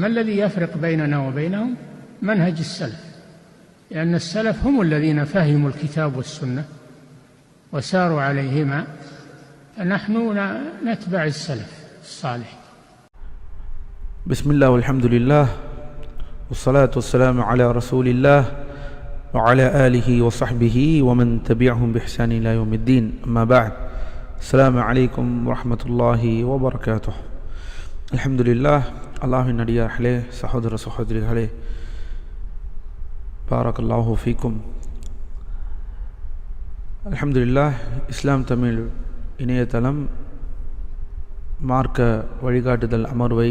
ما الذي يفرق بيننا وبينهم؟ منهج السلف، لأن السلف هم الذين فهموا الكتاب والسنة وساروا عليهما، فنحن نتبع السلف الصالح. بسم الله والحمد لله والصلاة والسلام على رسول الله وعلى آله وصحبه ومن تبعهم بإحسان إلى يوم الدين. أما بعد، السلام عليكم ورحمة الله وبركاته. الحمد لله. அல்லாஹ்வின் அடியார்களே, சகோதர சகோதரிகளே, பாரக்கல்லாஹு ஃபீக்கும். அல்ஹம்துலில்லாஹ், இஸ்லாம் தமிழ் இணையதளம் மார்க்க வழிகாட்டுதல் அமர்வை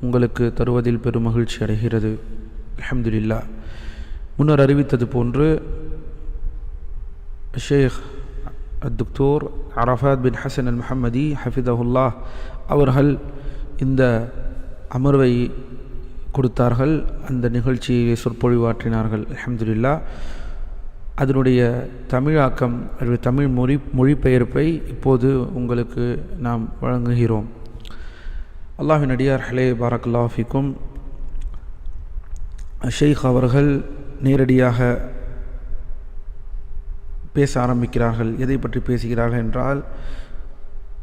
உங்களுக்கு தருவதில் பெரும் மகிழ்ச்சி அடைகிறது. அல்ஹம்துலில்லாஹ். முன்னர் அறிவித்தது போன்று ஷேக் அத்துக்தோர் அரஃபாத் பின் ஹசன் அல் முஹம்மதி ஹஃபிதஹுல்லாஹ் அவர்கள் இந்த அமர்வை கொடுத்தார்கள். அந்த நிகழ்ச்சியை சொற்பொழிவாற்றினார்கள். அல்ஹம்துலில்லாஹ். அதனுடைய தமிழாக்கம், தமிழ் மொழிபெயர்ப்பை இப்போது உங்களுக்கு நாம் வழங்குகிறோம். அல்லாஹ்வின் அடியார்களே, பாரக்கல்லாஹு ஃபீக்கும். ஷேக் அவர்கள் நேரடியாக பேச ஆரம்பிக்கிறார்கள். எதை பற்றி பேசுகிறார்கள் என்றால்,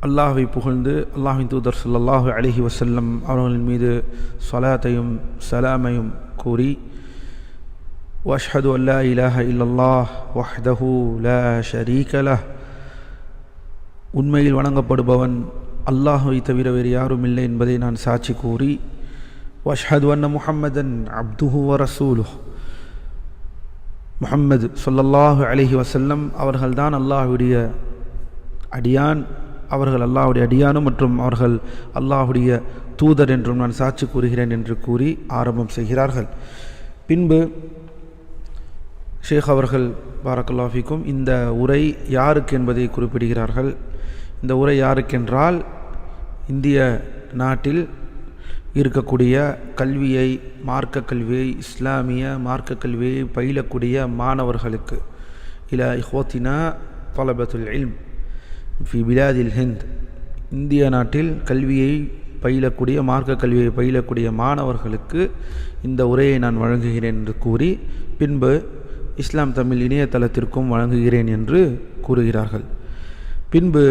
அல்லாஹ்வை புகழ்ந்து அல்லாஹ்வின் தூதர் ஸல்லல்லாஹு அலைஹி வஸல்லம் அவர்களின் மீது ஸலாத்தையும் சலாமையும் கூறி, வஅஷ்ஹது அன் லா இலாஹ இல்லல்லாஹ் வஹ்தஹு லா ஷரீக லஹ், உண்மையில் வணங்கப்படுபவன் அல்லாஹ்வை தவிர வேறு யாரும் இல்லை என்பதை நான் சாட்சி கூறி, வஅஷ்ஹது அன்ன முஹம்மதன் அப்துஹு வ ரசூலுஹ், முஹம்மது ஸல்லல்லாஹு அலைஹி வஸல்லம் அவர்கள்தான் அல்லாஹ்வுடைய அடியான், அவர்கள் அல்லாஹ்வுடைய அடியானும் மற்றும் அவர்கள் அல்லாஹ்வுடைய தூதர் என்றும் நான் சாட்சி கூறுகிறேன் என்று கூறி ஆரம்பம் செய்கிறார்கள். பின்பு ஷேக் அவர்கள் பாரக்கல்லாஹு ஃபீக்கும் இந்த உரை யாருக்கு என்பதை குறிப்பிடுகிறார்கள். இந்த உரை யாருக்கென்றால், இந்திய நாட்டில் இருக்கக்கூடிய கல்வியை, மார்க்க கல்வியை, இஸ்லாமிய மார்க்க கல்வியை பயிலக்கூடிய மாணவர்களுக்கு, இலா இஹ்வத்தினா தலபத்துல் இல்ம் ஃபி பிலாதில் ஹிந்த், இந்திய நாட்டில் கல்வியை பயிலக்கூடிய, மார்க்க கல்வியை பயிலக்கூடிய மாணவர்களுக்கு இந்த உரையை நான் வழங்குகிறேன் என்று கூறி, பின்பு இஸ்லாம் தமிழ் இணையதளத்திற்கும் வழங்குகிறேன் என்று கூறுகிறார்கள். பின்பு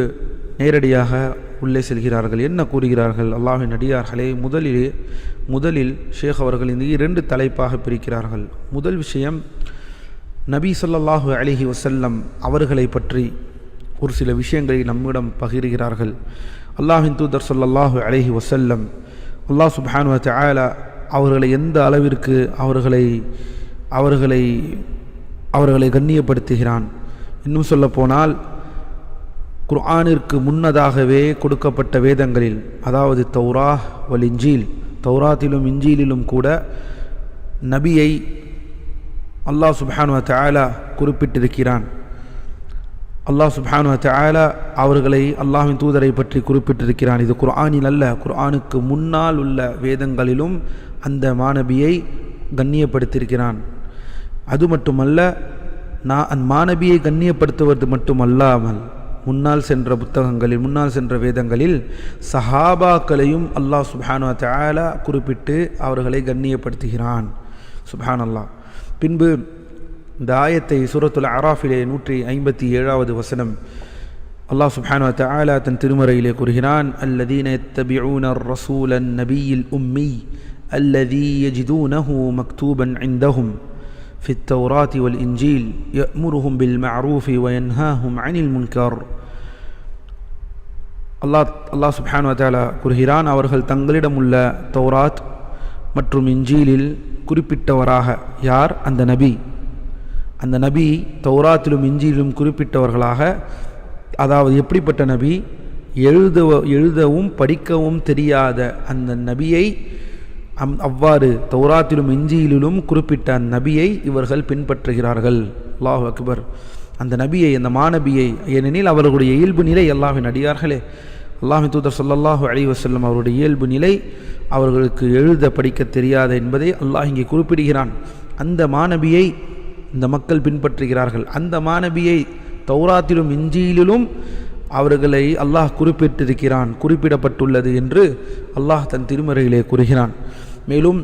நேரடியாக உள்ளே செல்கிறார்கள். என்ன கூறுகிறார்கள்? அல்லாஹ்வின் அடியார்களே, முதலில் ஷேக் அவர்கள் இந்த 2 தலைப்பாக பிரிக்கிறார்கள். முதல் விஷயம், நபி ஸல்லல்லாஹு அலைஹி வஸல்லம் அவர்களை பற்றி ஒரு சில விஷயங்களை நம்மிடம் பகிர்கிறார்கள். அல்லாஹ்வின் தூதர் ஸல்லல்லாஹு அலைஹி வஸல்லம், அல்லாஹ் சுப்ஹானஹு வ தஆலா அவர்களை எந்த அளவிற்கு அவர்களை கண்ணியப்படுத்துகிறான். இன்னும் சொல்லப்போனால், குர்ஆனிற்கு முன்னதாகவே கொடுக்கப்பட்ட வேதங்களில், அதாவது தௌராத் வல் இன்ஜீல், தௌராத்திலும் இன்ஜீலிலும் கூட நபியை அல்லாஹ் சுப்ஹானஹு வ தஆலா குறிப்பிட்டிருக்கிறான். அல்லாஹ் சுப்ஹானஹு வ தஆலா அவர்களை, அல்லாஹ்வின் தூதரை பற்றி குறிப்பிட்டிருக்கிறான். இது குர்ஆனில் அல்ல, குர்ஆனுக்கு முன்னால் உள்ள வேதங்களிலும் அந்த மாநபியை கண்ணியப்படுத்தியிருக்கிறான். அது மட்டுமல்ல, மாநபியை கண்ணியப்படுத்துவது மட்டுமல்லாமல், முன்னால் சென்ற புத்தகங்களில், முன்னால் சென்ற வேதங்களில் சஹாபாக்களையும் அல்லாஹ் சுப்ஹானஹு வ தஆலா குறிப்பிட்டு அவர்களை கண்ணியப்படுத்துகிறான். சுப்ஹானல்லாஹ். பின்பு இந்த ஆயத்தை சூரத்துல் அராஃபிலே 157வது வசனம் அல்லாஹ் சுப்ஹானஹு வ தஆலா தன் திருமறையிலே கூறுகிறான், அல்லதீன யத்தபிஊன الرسூலன் நபியில் உம்மி அல்லதீ யஜிதூனஹு மக்தூபன் இன்தஹும் في التوراة والإنجيل يأمرهم بالمعروف وينهاهم عن المنكر. அல்லாஹ் சுப்ஹானஹு வ தஆலா கூறுகிறான், அவர்கள் தங்களிடம் உள்ள தௌராத் மற்றும் இன்ஜீலில் குறிப்பிட்டவராக யார்? அந்த நபி தௌராத்திலும் இன்ஜீலிலும் குறிப்பிட்டவர்களாக, அதாவது எப்படிப்பட்ட நபி? எழுதவும் படிக்கவும் தெரியாத அந்த நபியை, அவ்வாறு தௌராத்திலும் இன்ஜீலிலும் குறிப்பிட்ட அந்த நபியை இவர்கள் பின்பற்றுகிறார்கள். அல்லாஹு அக்பர். அந்த நபியை, அந்த மாநபியை, ஏனெனில் அவர்களுடைய இயல்பு நிலை, அல்லாஹ்வின் அடியார்களே, அல்லாஹ்வின் தூதர் ஸல்லல்லாஹு அலைஹி வஸல்லம் அவருடைய இயல்பு நிலை அவர்களுக்கு எழுத படிக்க தெரியாத என்பதை அல்லாஹ் இங்கே குறிப்பிடுகிறான். அந்த மாநபியை இந்த மக்கள் பின்பற்றுகிறார்கள். அந்த மாநபியை தௌராத்திலும் இன்ஜீலிலும் அவர்களை அல்லாஹ் குறிப்பிட்டிருக்கிறான், குறிப்பிடப்பட்டுள்ளது என்று அல்லாஹ் தன் திருமறையிலே கூறுகிறான். மேலும்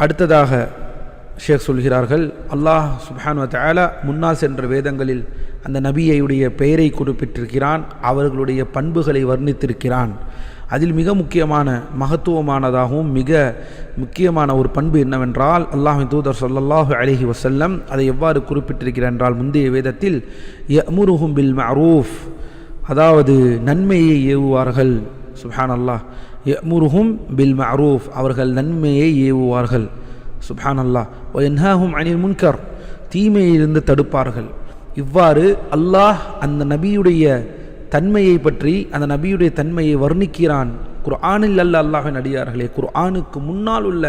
அடுத்ததாக ஷேக் சொல்கிறார்கள், அல்லாஹ் சுப்ஹானஹு வ தஆலா முன்னால் சென்ற வேதங்களில் அந்த நபியுடைய பெயரை குறிப்பிட்டிருக்கிறான், அவர்களுடைய பண்புகளை வர்ணித்திருக்கிறான். அதில் மிக முக்கியமான மகத்துவமானதாகவும் மிக முக்கியமான ஒரு பண்பு என்னவென்றால், அல்லாஹ்வின் தூதர் ஸல்லல்லாஹு அலைஹி வஸல்லம் அதை எவ்வாறு குறிப்பிட்டிருக்கிறார் என்றால், முந்தைய வேதத்தில் யஅமுருஹும் பில் மஅரூஃப், அதாவது நன்மையை ஏவுவார்கள். சுப்ஹானல்லாஹ், யஅமுருஹும் பில் மஅரூஃப், அவர்கள் நன்மையை ஏவுவார்கள். சுப்ஹானல்லாஹ், வ யன்ஹாஹும் அனில் முன்கர், தீமையிலிருந்து தடுப்பார்கள். இவ்வாறு அல்லாஹ் அந்த நபியுடைய தன்மையை பற்றி, அந்த நபியுடைய தன்மையை வர்ணிக்கிறான் குர்ஆனில். அல்லாஹ்வின் அடியார்களே, குர்ஆனுக்கு முன்னால் உள்ள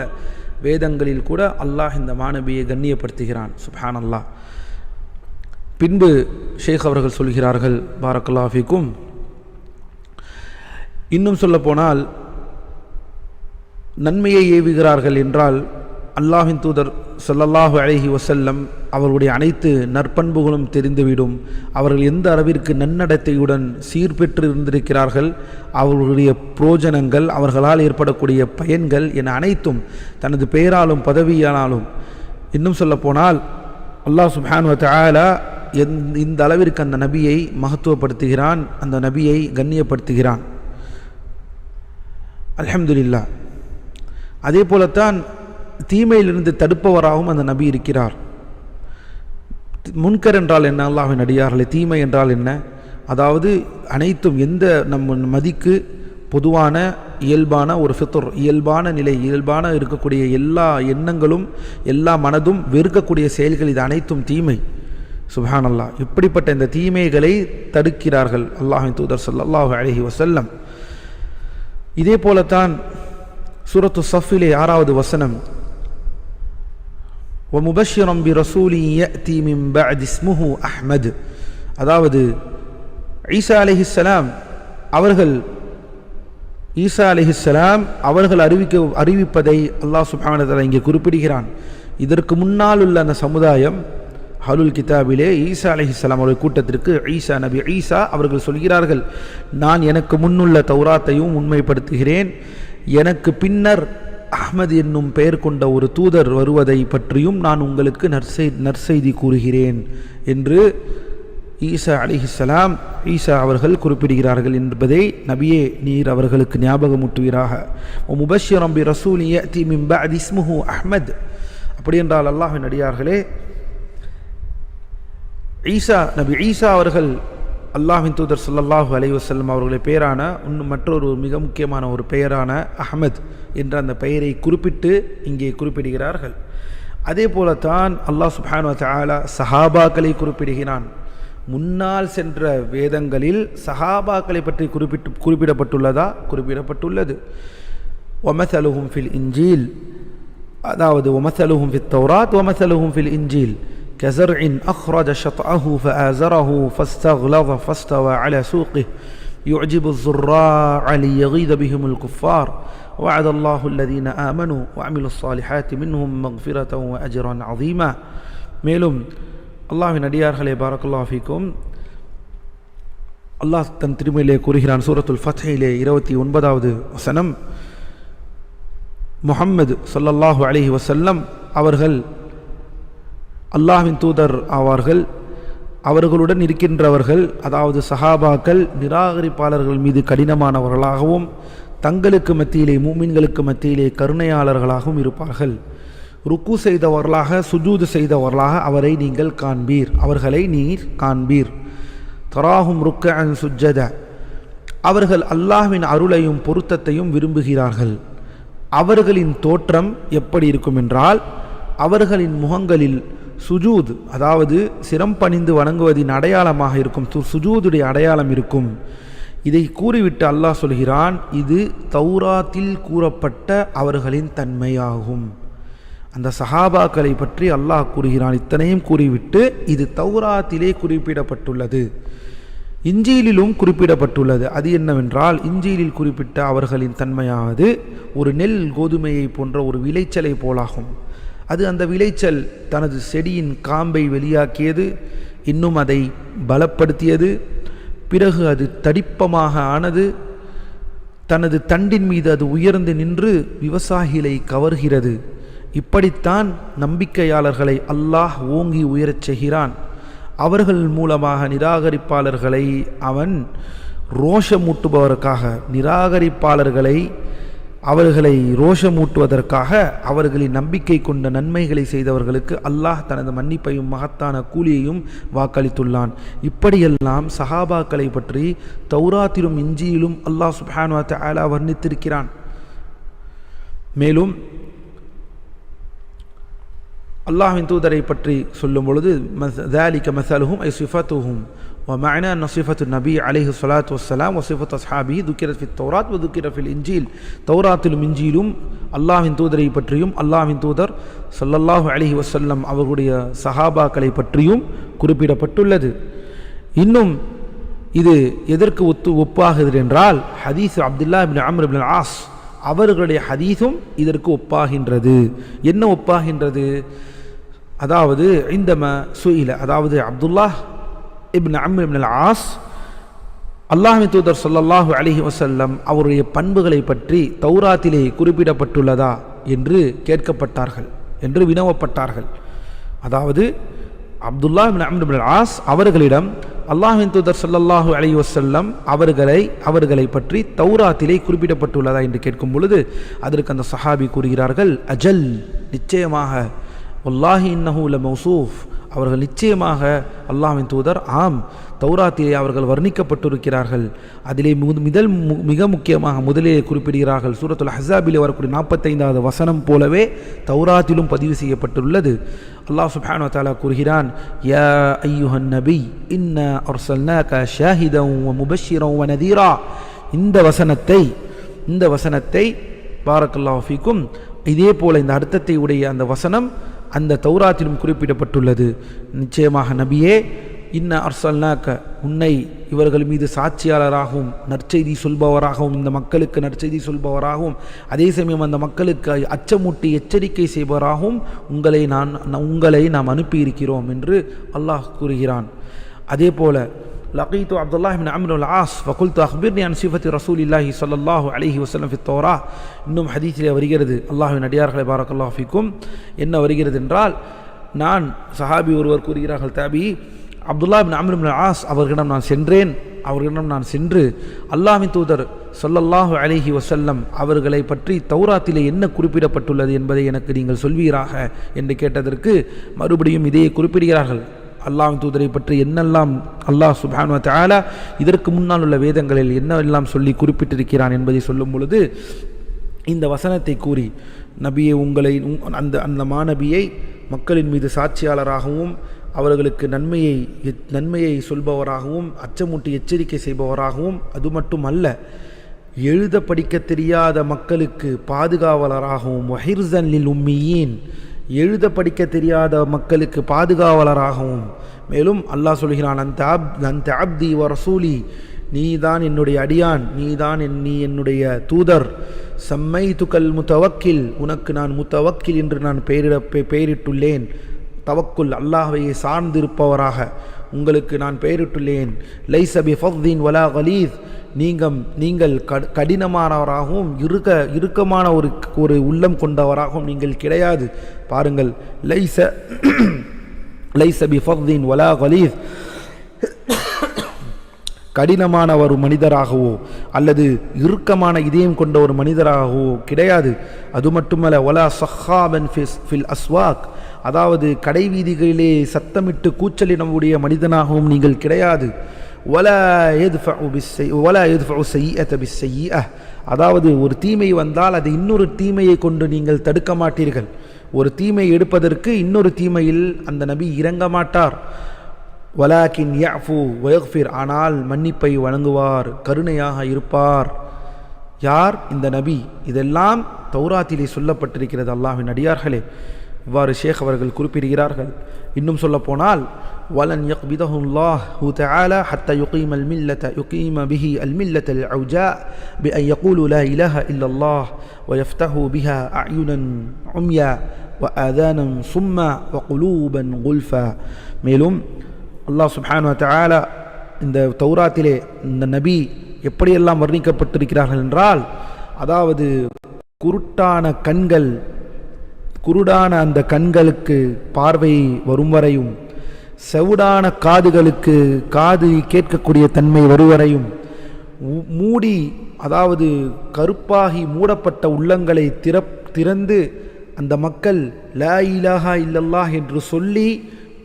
வேதங்களில் கூட அல்லாஹ் இந்த மாநபியை கண்ணியப்படுத்துகிறான். சுப்ஹானல்லாஹ். பின்பு ஷேக் அவர்கள் சொல்கிறார்கள், பாரக்கல்லாஹு ஃபீக்கும், இன்னும் சொல்ல போனால் நன்மையை ஏவுகிறார்கள் என்றால் அல்லாஹ்வின் தூதர் ஸல்லல்லாஹு அலைஹி வஸல்லம் அவர்களுடைய அனைத்து நற்பண்புகளும் தெரிந்துவிடும். அவர்கள் எந்த அளவிற்கு நன்னடத்தையுடன் சீர்பெற்று இருந்திருக்கிறார்கள், அவர்களுடைய புரோஜனங்கள், அவர்களால் ஏற்படக்கூடிய பயன்கள் என அனைத்தும் தனது பெயராலும் பதவியானாலும், இன்னும் சொல்ல போனால் அல்லாஹ் சுப்ஹானஹு வ தஆலா இந்த அளவிற்கு அந்த நபியை மகத்துவப்படுத்துகிறான், அந்த நபியை கண்ணியப்படுத்துகிறான். அல்ஹம்துலில்லாஹ். அதே போலத்தான் தீமையிலிருந்து தடுப்பவராகவும் அந்த நபி இருக்கிறார். முன்கர் என்றால் என்ன? அல்லாஹ்வின் அடியார்களே, தீமை என்றால் என்ன? அதாவது அனைத்தும் எந்த நம்ம மதிக்கு பொதுவான இயல்பான ஒரு ஃபித்ர், இயல்பான நிலை, இயல்பான இருக்கக்கூடிய எல்லா எண்ணங்களும் எல்லா மனதும் வெறுக்கக்கூடிய செயல்கள், இது அனைத்தும் தீமை. சுப்ஹானல்லாஹ். இப்படிப்பட்ட இந்த தீமைகளை தடுக்கிறார்கள் அல்லாஹ்வின் தூதர் ஸல்லல்லாஹு அலைஹி வஸல்லம். இதே போலத்தான் சூரத்து ஸஃபிலே 6வது வசனம், وَمُبَشِّرًا بِرَسُولٍ يَأْتِي مِنْ بَعْدِ اسْمُهُ أَحْمَدُ, அதாவது ஈசா அலைஹிஸ்ஸலாம் அவர்கள் அறிவிப்பதை அல்லாஹ் சுப்ஹானஹு வ தஆலா இங்கே குறிப்பிடுகிறான். இதற்கு முன்னால் உள்ள அந்த சமுதாயம் அஹ்லுல் கிதாபிலே ஈசா அலைஹிஸ்ஸலாம் அவருடைய கூட்டத்திற்கு ஈசா நபி ஈசா அவர்கள் சொல்கிறார்கள், நான் எனக்கு முன்னுள்ள தௌராத்தையும் உண்மைப்படுத்துகிறேன், எனக்கு பின்னர் அஹ்மத் என்னும் பெயர் கொண்ட ஒரு தூதர் வருவதை பற்றியும் நான் உங்களுக்கு நற்செய்தி கூறுகிறேன் என்று ஈசா அலைஹிஸ்ஸலாம் ஈசா அவர்கள் குறிப்பிடுகிறார்கள் என்பதை நபியே நீர் அவர்களுக்கு ஞாபகமூட்டுவீராக. முபஷ்ஷிரன் பி ரசூலின் யஅதி மின் பஅதி இஸ்முஹு அஹ்மத். அப்படி என்றால் அல்லாஹ்வின் அடியார்களே, நபி ஈசா அவர்கள் அல்லாஹ்வின் தூதர் ஸல்லல்லாஹு அலைஹி வஸல்லம் அவர்களுடைய பெயரான மற்றொரு மிக முக்கியமான ஒரு பெயரான அஹ்மத் என்ற அந்த பெயரை குறிப்பிட்டு இங்கே குறிப்பிடுகிறார்கள். அதே போலத்தான் அல்லாஹ் சுப்ஹானஹு வ தஆலா சஹாபாக்களை குறிப்பிடுகிறான். முன்னால் சென்ற வேதங்களில் சஹாபாக்களை பற்றி குறிப்பிடப்பட்டுள்ளதா? குறிப்பிடப்பட்டுள்ளது. வமஸலுஹும் ஃபில் இன்ஜீல், அதாவது வமஸலுஹும் ஃபித் தௌராத் வமஸலுஹும் ஃபில் இன்ஜீல் كزرع أخرج شطأه فآزره فاستغلظ فاستوى على سوقه يعجب الزراع ليغيظ بهم الكفار وعد الله الذين آمنوا وعملوا الصالحات منهم مغفرة وأجرا عظيما. மேலும் அல்லாஹ்வின் அடியார்களே, பாரக்கல்லாஹு ஃபீக்கும், அல்லாஹ் தன் திருமறையிலே கூறுகிறான் சூரத்துல் ஃபத்ஹிலே 29வது வசனம், முஹம்மது ஸல்லல்லாஹு அலைஹி வஸல்லம் அவர்கள் அல்லாஹ்வின் தூதர் ஆவார்கள். அவர்களுடன் இருக்கின்றவர்கள், அதாவது சஹாபாக்கள், நிராகரிப்பாளர்கள் மீது கடினமானவர்களாகவும் தங்களுக்கு மத்தியிலே மூமின்களுக்கு மத்தியிலே கருணையாளர்களாகவும் இருப்பார்கள். ருக்கு செய்தவர்களாக, சுஜூது செய்தவர்களாக அவர்களை நீர் காண்பீர். தராஹும் ருக்கஅன் சுஜ்ஜத, அவர்கள் அல்லாஹ்வின் அருளையும் பொருத்தத்தையும் விரும்புகிறார்கள். அவர்களின் தோற்றம் எப்படி இருக்கும் என்றால், அவர்களின் முகங்களில் சுஜூத், அதாவது சிரம் பணிந்து வணங்குவதின் அடையாளமாக இருக்கும் சுஜூதுடைய அடையாளம் இருக்கும். இதை கூறிவிட்டு அல்லாஹ் சொல்கிறான், இது தௌராத்தில் கூறப்பட்ட அவர்களின் தன்மையாகும். அந்த சஹாபாக்களை பற்றி அல்லாஹ் கூறுகிறான். இத்தனையும் கூறிவிட்டு இது தௌராத்திலே குறிப்பிடப்பட்டுள்ளது, இஞ்சீலிலும் குறிப்பிடப்பட்டுள்ளது. அது என்னவென்றால், இஞ்சீலில் குறிப்பிட்ட அவர்களின் தன்மையானது ஒரு நெல் கோதுமையை போன்ற ஒரு விளைச்சலை போலாகும். அது அந்த விளைச்சல் தனது செடியின் காம்பை வெளியாக்கியது, இன்னும் அதை பலப்படுத்தியது, பிறகு அது தடிப்பமாக ஆனது, தனது தண்டின் மீது அது உயர்ந்து நின்று விவசாயிகளை கவர்கிறது. இப்படித்தான் நம்பிக்கையாளர்களை அல்லாஹ் ஓங்கி உயரச் செய்கிறான். அவர்கள் மூலமாக நிராகரிப்பாளர்களை அவன் ரோஷமூட்டுபவருக்காக, அவர்களை ரோஷமூட்டுவதற்காக அவர்களின் நம்பிக்கை கொண்ட நன்மைகளை செய்தவர்களுக்கு அல்லாஹ் தனது மன்னிப்பையும் மகத்தான கூலியையும் வாக்களித்துள்ளான். இப்படியெல்லாம் சஹாபாக்களை பற்றி தௌராத்திலும் இஞ்சியிலும் அல்லாஹ் சுப்ஹானஹு வ தஆலா வர்ணித்திருக்கிறான். மேலும் அல்லாஹ்வின் தூதரை பற்றி சொல்லும் பொழுது ذَلِكَ مَثَلُهُمْ أي صفاتهم ومعنى أن صفة النبي عليه الصلاة والسلام وصفة أصحابه ذكرت في التوراة وذكر في الإنجيل. தௌராத்திலும் இஞ்சியிலும் அல்லாஹ்வின் தூதரை பற்றியும் அல்லாஹ்வின் தூதர் ஸல்லல்லாஹு அலைஹி வஸல்லம் அவர்களுடைய சஹாபாக்களை பற்றியும் குறிப்பிடப்பட்டுள்ளது. இன்னும் இது எதற்கு ஒப்பாகுது என்றால் ஹதீஸ் அப்துல்லா இப்னு அம்ர் இப்னு ஆஸ் அவர்களுடைய ஹதீஸும் இதற்கு ஒப்பாகின்றது. என்ன ஒப்பாகின்றது? அதாவது அதாவது அப்துல்லாஹ் இப்னு அம்ர் இப்னு ஆஸ் அல்லாஹ்வின் தூதர் ஸல்லல்லாஹு அலைஹி வஸல்லம் அவருடைய பண்புகளை பற்றி தௌராத்திலே குறிப்பிடப்பட்டுள்ளதா என்று கேட்கப்பட்டார்கள், என்று வினவப்பட்டார்கள். அதாவது அப்துல்லாஹ் இப்னு அம்ர் இப்னு ஆஸ் அவர்களிடம் அல்லாஹ்வின் தூதர் ஸல்லல்லாஹு அலைஹி வஸல்லம் அவர்களை பற்றி தௌராத்திலே குறிப்பிடப்பட்டுள்ளதா என்று கேட்கும் பொழுது அதற்கு அந்த சஹாபி கூறுகிறார்கள், அஜல், நிச்சயமாக, வல்லாஹி இன்னஹு லமௌசூஃப், அவர்கள் நிச்சயமாக அல்லாஹ்வின் தூதர், ஆம், தௌராத்திலே அவர்கள் வர்ணிக்கப்பட்டிருக்கிறார்கள். அதிலே மிக முக்கியமாக முதலே குறிப்பிடுகிறார்கள், சூரத்துல் அஹ்ஸாபிலே வரக்கூடிய 45வது வசனம் போலவே தௌராத்திலும் பதிவு செய்யப்பட்டுள்ளது. அல்லாஹ் சுப்ஹானஹு வ தஆலா கூறுகிறான், யா அய்யுஹன் நபி இன்னா அர்ஸல்னாக ஷாஹிதன் வ முபஷ்ஷிரன் வ நதீரா. இந்த வசனத்தை பாரக்கல்லாஹு ஃபீக்கும், இதே போல இந்த அர்த்தத்தை உடைய அந்த வசனம் அந்த தௌராத்திலும் குறிப்பிடப்பட்டுள்ளது. நிச்சயமாக நபியே, இன்ன அர்ஸல்னாக, உன்னை இவர்கள் மீது சாட்சியாளராகவும் நற்செய்தி சொல்பவராகவும், இந்த மக்களுக்கு நற்செய்தி சொல்பவராகவும், அதே சமயம் அந்த மக்களுக்கு அச்சமூட்டி எச்சரிக்கை செய்பவராகவும் உங்களை நாம் அனுப்பியிருக்கிறோம் என்று அல்லாஹ் கூறுகிறான். அதே போல லகீது அப்துல்லாஹ் இப்னு அம்ர் இப்னு ஆஸ் ஃபகுல்து அக்பிர்னி அன் சிஃபத்தி ரசூலில்லாஹி ஸல்லல்லாஹு அலைஹி வஸல்லம் ஃபி தௌரா. இன்னும் ஹதீஸிலே வருகிறது, அல்லாஹ்வின் அடியார்களே பாரக்கல்லாஹு ஃபீக்கும், என்ன வருகிறது என்றால், நான் சஹாபி ஒருவர் கூறுகிறார்கள், தாபி, அப்துல்லாஹ் இப்னு அம்ர் இப்னு ஆஸ் அவர்களிடம் நான் சென்று அல்லாஹ்வின் தூதர் ஸல்லல்லாஹு அலைஹி வஸல்லம் அவர்களை பற்றி தௌராத்திலே என்ன குறிப்பிடப்பட்டுள்ளது என்பதை எனக்கு நீங்கள் சொல்வீராக என்று கேட்டதற்கு மறுபடியும் இதையே குறிப்பிடுகிறார்கள். அல்லாஹ்வின் தூதரை பற்றி என்னெல்லாம் அல்லாஹ் சுப்ஹானஹு வ தஆலா இதற்கு முன்னால் உள்ள வேதங்களில் என்னவெல்லாம் சொல்லி குறிப்பிட்டிருக்கிறான் என்பதை சொல்லும் பொழுது இந்த வசனத்தை கூறி, நபியை, அந்த மாநபியை மக்களின் மீது சாட்சியாளராகவும் அவர்களுக்கு நன்மையை சொல்பவராகவும் அச்சமூட்டி எச்சரிக்கை செய்பவராகவும், அது மட்டுமல்ல, எழுத படிக்க தெரியாத மக்களுக்கு பாதுகாவலராகவும், வஹிர்ஸன் லில் உம்மியீன், எழுத படிக்க தெரியாத மக்களுக்கு பாதுகாவலராகவும், மேலும் அல்லாஹ் சொல்கிறான், அந்த அப்தி வ ரசூலி, நீதான் என்னுடைய அடியான், நீ என்னுடைய தூதர், சம்மைதுகல் முத்தவக்கில், உனக்கு நான் முத்தவக்கில் என்று நான் பெயரிட்டுள்ளேன், தவக்குல், அல்லாஹ்வையே சார்ந்திருப்பவராக உங்களுக்கு நான் பெயரிட்டுள்ளேன். லைஸ பிஃபத்தின் வலா கலீஸ், நீங்கள் கடினமானவராகவும் இறுக்கமான ஒரு உள்ளம் கொண்டவராகவும் நீங்கள் கிடையாது. பாருங்கள், லைஸ பிஃபத்தின் வலா கலீஸ், கடினமான ஒரு மனிதராகவோ அல்லது இறுக்கமான இதயம் கொண்ட ஒரு மனிதராகவோ கிடையாது. அது மட்டுமல்ல, வலா சஹாபன் ஃபில் அஸ்வாக், அதாவது கடை வீதிகளிலே சத்தமிட்டு கூச்சலிடக்கூடிய மனிதனாகவும் நீங்கள் கிடையாது. வலா யத்ஃபஉ ஸய்யிஅத பிஸ்ஸய்யிஅ, அதாவது ஒரு தீமை வந்தால் அதை இன்னொரு தீமையை கொண்டு நீங்கள் தடுக்க மாட்டீர்கள். ஒரு தீமை எடுப்பதற்கு இன்னொரு தீமையில் அந்த நபி இறங்க மாட்டார். வலாக்கின் யஃபு வயக்ஃபிர், ஆனால் மன்னிப்பை வழங்குவார், கருணையாக இருப்பார். யார்? இந்த நபி. இதெல்லாம் தௌராத்திலே சொல்லப்பட்டிருக்கிறது. அல்லாஹ்வின் அடியார்களே, இவ்வாறு ஷேக் அவர்கள் குறிப்பிடுகிறார்கள். இன்னும் சொல்ல போனால், வலன் யக்பிதஹு அல்லாஹு தஆலா ஹத்தா யுகீம பிஹி அல்மில்லத அல்அவ்ஜா பிஅன் யகூலு லா இலாஹ இல்லல்லாஹ் வயஃப்தஹு பிஹா அயுனன் உம்யா வஆதானன் சும்மா வகுலூபன் குல்ஃபா. மேலும் அல்லாஹ் சுப்ஹானஹு வ தஆலா இந்த தௌராத்திலே இந்த நபி எப்படியெல்லாம் வர்ணிக்கப்பட்டிருக்கிறார்கள் என்றால், அதாவது குருடான அந்த கண்களுக்கு பார்வை வரும் வரையும், செவுடான காதுகளுக்கு காது கேட்கக்கூடிய தன்மை வருவரையும், மூடி அதாவது கருப்பாகி மூடப்பட்ட உள்ளங்களை திறந்து அந்த மக்கள் லா இலாஹா இல்லல்லாஹ் என்று சொல்லி